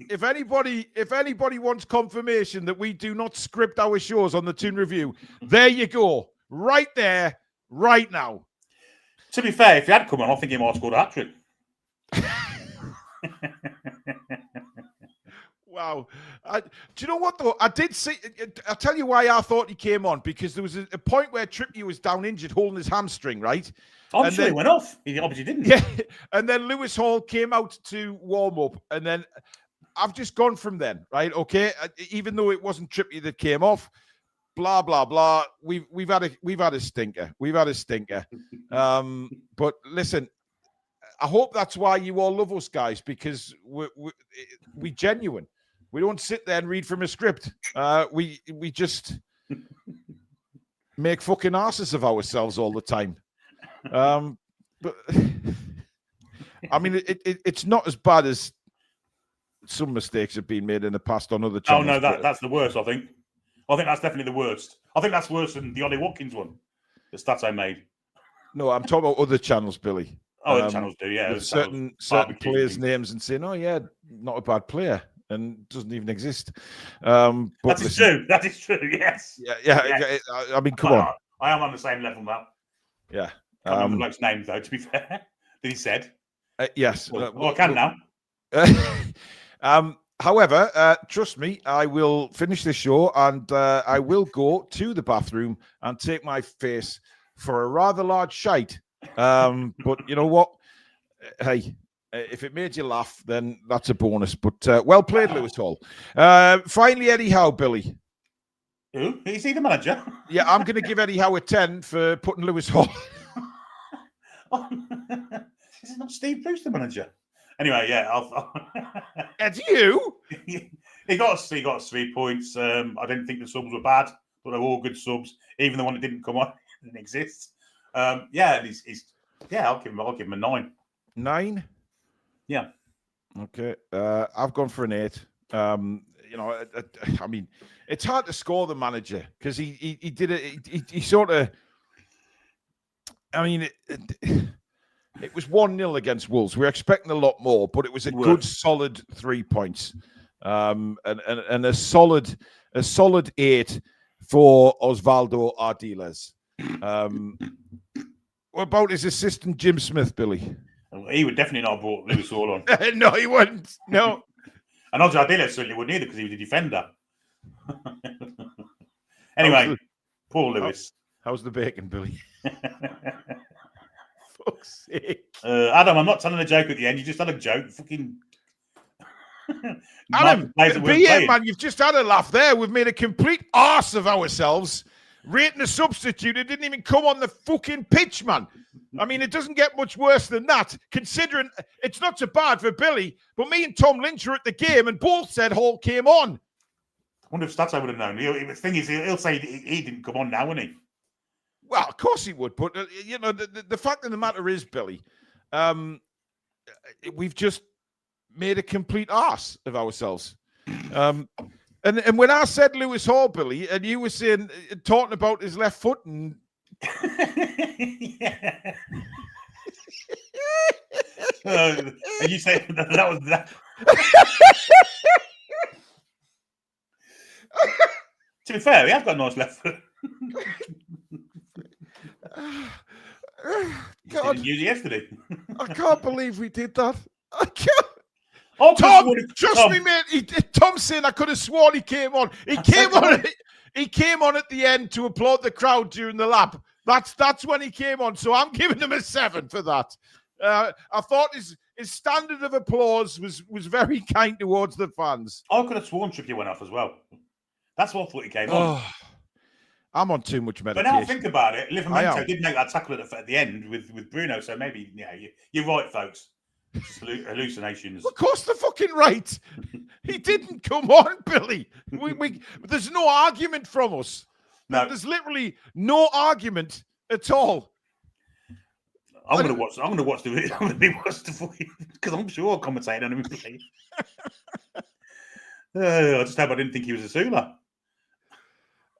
Speaker 1: if anybody wants confirmation that we do not script our shows on the Toon Review, there you go. Right there, right now.
Speaker 2: To be fair, if he had come on, I think he might have scored a hat-trick.
Speaker 1: Wow. Do you know what, though? I did see... I'll tell you why I thought he came on, because there was a point where Trippier was down injured, holding his hamstring, right?
Speaker 2: I'm sure he went off. He obviously didn't.
Speaker 1: Yeah, and then Lewis Hall came out to warm up, and then I've just gone from then, right? Okay, even though it wasn't Trippier that came off, blah blah blah. We've had a stinker. We've had a stinker. But listen, I hope that's why you all love us, guys, because we genuine. We don't sit there and read from a script. We just make fucking asses of ourselves all the time. But I mean, it's not as bad as some mistakes have been made in the past on other channels.
Speaker 2: Oh no, that's the worst. I think that's definitely the worst. I think that's worse than the Ollie Watkins one. The stats I made.
Speaker 1: No, I'm talking about other channels, Billy.
Speaker 2: Oh, other channels do, yeah.
Speaker 1: Certain players' names and saying, "Oh yeah, not a bad player," and doesn't even exist. But
Speaker 2: that is true. That is true. Yes.
Speaker 1: Yeah.
Speaker 2: Yes.
Speaker 1: I mean, come on.
Speaker 2: I am on the same level now.
Speaker 1: Yeah.
Speaker 2: I can't remember the bloke's name, though, to be fair. That he said.
Speaker 1: Yes.
Speaker 2: I can now.
Speaker 1: However, trust me, I will finish this show and I will go to the bathroom and take my face for a rather large shite. But you know what? Hey, if it made you laugh, then that's a bonus. But well played, Lewis Hall. Finally, Eddie Howe, Billy.
Speaker 2: Who? Is he the manager?
Speaker 1: Yeah, I'm going to give Eddie Howe a 10 for putting Lewis Hall.
Speaker 2: Is it not Steve Bruce, the manager? Anyway, yeah.
Speaker 1: Eddie Howe?
Speaker 2: He got us 3 points. I didn't think the subs were bad, but they were all good subs. Even the one that didn't come on didn't exist. I'll give him a 9.
Speaker 1: 9?
Speaker 2: Yeah.
Speaker 1: Okay. I've gone for an 8. I mean, it's hard to score the manager because he did it. He sort of. I mean, it was 1-0 against Wolves. We were expecting a lot more, but it was a good, solid 3 points, and a solid 8 for Osvaldo Ardiles. What about his assistant, Jim Smith, Billy?
Speaker 2: He would definitely not have brought Lewis Hall on.
Speaker 1: No, he wouldn't. No.
Speaker 2: And Ardiles certainly wouldn't either because he was a defender. Anyway, poor Lewis.
Speaker 1: How's the bacon, Billy? Fuck's sake.
Speaker 2: Adam, I'm not telling a joke at the end. You just had a joke. Fucking.
Speaker 1: Adam, be it, man. You've just had a laugh there. We've made a complete arse of ourselves. Rating a substitute. It didn't even come on the fucking pitch, man. I mean, it doesn't get much worse than that, considering it's not so bad for Billy, but me and Tom Lynch were at the game and both said Hall came on.
Speaker 2: I wonder if Stats I would have known. The thing is, he'll say he didn't come on now, won't he?
Speaker 1: Well, of course he would, but, the fact of the matter is, Billy, we've just made a complete arse of ourselves. And when I said Lewis Hall, Billy, and you were saying, talking about his left foot and...
Speaker 2: Yeah. And you say that was that. To be fair, he has got a nice left foot.
Speaker 1: God,
Speaker 2: didn't use it yesterday.
Speaker 1: I can't believe we did that. I can't.
Speaker 2: Oh,
Speaker 1: Tom, trust me, mate. Tom's saying I could have sworn he came on. He came on at the end to applaud the crowd during the lap. That's when he came on. So I'm giving him a 7 for that. I thought his standard of applause was very kind towards the fans.
Speaker 2: I could have sworn Trippier went off as well. That's what I thought he came on.
Speaker 1: I'm on too much medication.
Speaker 2: But now I think about it, Livramento did make that tackle at the end with Bruno. So maybe, you're right, folks. Just hallucinations.
Speaker 1: Of course, they're fucking right. He didn't come on, Billy. There's no argument from us. No. There's literally no argument at all.
Speaker 2: I'm gonna watch the fucking because I'm sure I'll commentate on him. I just hope I didn't think he was a Sula.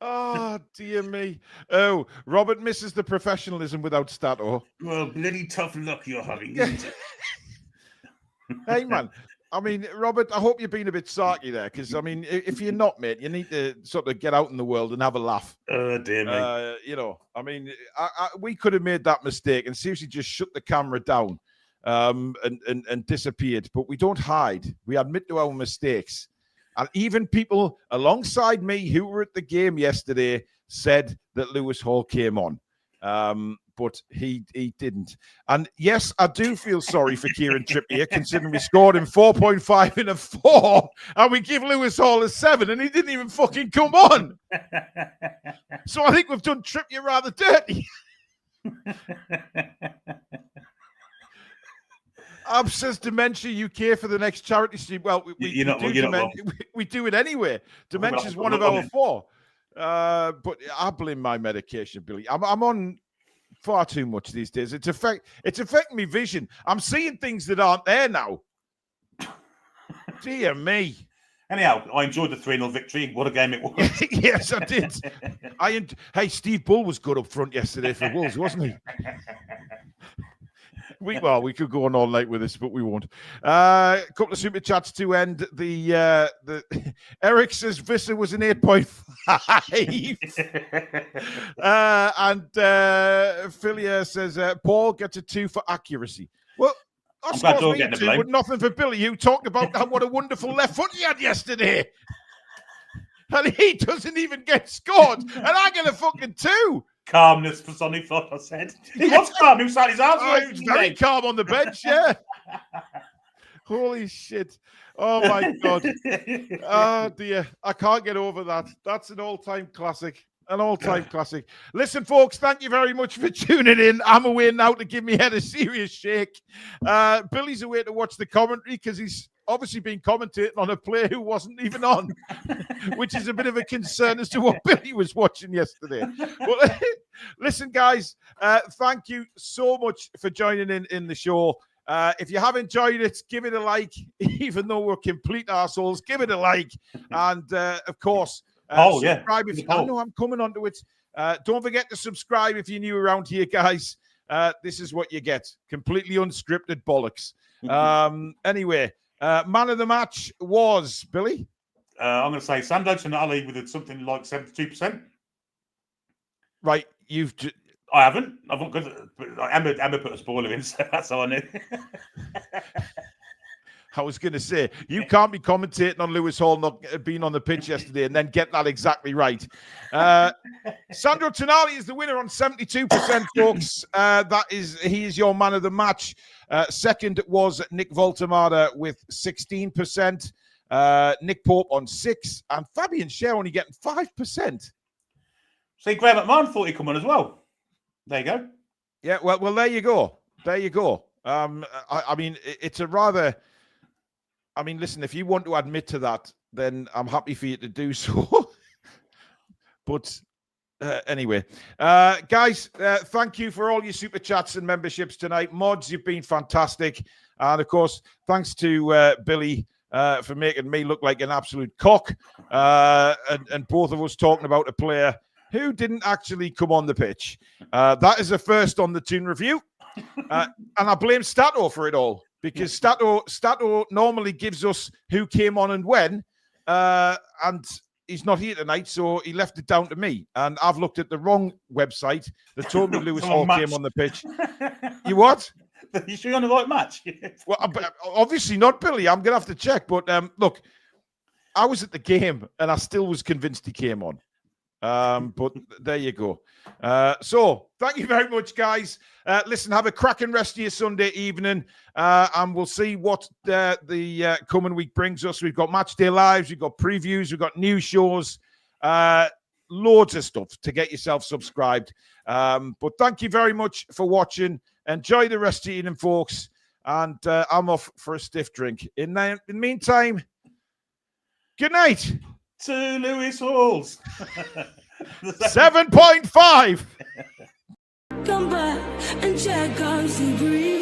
Speaker 1: Oh, dear me. Oh, Robert misses the professionalism without Stato.
Speaker 2: Well, bloody tough luck you're having, isn't it?
Speaker 1: Hey, man. I mean, Robert, I hope you're being a bit sarky there, because, I mean, if you're not, mate, you need to sort of get out in the world and have a laugh.
Speaker 2: Oh, dear me.
Speaker 1: I mean, we could have made that mistake and seriously just shut the camera down and disappeared. But we don't hide. We admit to our mistakes. And even people alongside me who were at the game yesterday said that Lewis Hall came on. But he didn't. And yes, I do feel sorry for Kieran Trippier, considering we scored him 4.5 in a 4, and we give Lewis Hall a 7, and he didn't even fucking come on. So I think we've done Trippier rather dirty. Ab says Dementia UK for the next charity stream. Well, we do it anyway. Dementia is one of our 4. But I blame my medication, Billy. I'm on far too much these days. It's affecting me vision. I'm seeing things that aren't there now. Dear me.
Speaker 2: Anyhow, I enjoyed the 3-0 victory. What a game it was.
Speaker 1: Yes, I did. Hey, Steve Bull was good up front yesterday for Wolves, wasn't he? We could go on all night with this, but we won't. A couple of super chats to end. The Eric says Visser was an 8.5. And Philia says Paul gets a 2 for accuracy. Well, I suppose me too, but nothing for Billy, who talked about what a wonderful left foot he had yesterday. And he doesn't even get scored. And I get a fucking 2.
Speaker 2: Calmness personified, I said. He was calm. He was sat his arms.
Speaker 1: He was very calm on the bench, yeah. Holy shit. Oh, my God. Oh, dear. I can't get over that. That's an all-time classic. An all-time classic. Listen, folks, thank you very much for tuning in. I'm away now to give me head a serious shake. Billy's away to watch the commentary because he's obviously been commentating on a player who wasn't even on, which is a bit of a concern as to what Billy was watching yesterday. Well, listen, guys, thank you so much for joining in the show. If you have enjoyed it, give it a like. Even though we're complete assholes, give it a like. And, of course, subscribe. If I know I'm coming onto it. Don't forget to subscribe if you're new around here, guys. This is what you get. Completely unscripted bollocks. Anyway, man of the match was, Billy?
Speaker 2: I'm going to say Standout and Ali with something like 72%.
Speaker 1: Right,
Speaker 2: I haven't. Because Emma put a spoiler in, so that's how I knew.
Speaker 1: I was going to say, you can't be commentating on Lewis Hall not being on the pitch yesterday and then get that exactly right. Sandro Tonali is the winner on 72%, folks. He is your man of the match. Second was Nick Voltemada with 16%. Nick Pope on 6%. And Fabian Schär only getting 5%.
Speaker 2: See, Graham McMahon thought he'd come on as well. There you go.
Speaker 1: Yeah, well, there you go. There you go. I mean, it's a rather... I mean, listen, if you want to admit to that, then I'm happy for you to do so. But anyway, guys, thank you for all your super chats and memberships tonight. Mods, you've been fantastic. And, of course, thanks to Billy for making me look like an absolute cock. And both of us talking about a player who didn't actually come on the pitch. That is a first on the Toon Review. And I blame Stato for it all. Because Stato normally gives us who came on and when, and he's not here tonight, so he left it down to me. And I've looked at the wrong website that told me Lewis Hall came on the pitch. You what?
Speaker 2: You sure you're on the right match?
Speaker 1: Well, obviously not, Billy. I'm going to have to check. But look, I was at the game, and I still was convinced he came on. But there you go. So thank you very much, guys. Listen, have a cracking rest of your Sunday evening, and we'll see what the coming week brings us. We've got match day lives, we've got previews, we've got new shows, loads of stuff to get yourself subscribed. But thank you very much for watching. Enjoy the rest of your evening, folks, and I'm off for a stiff drink. In the meantime, good night.
Speaker 2: To Lewis Halls.
Speaker 1: 7.5.
Speaker 3: Come back and check out the breeze.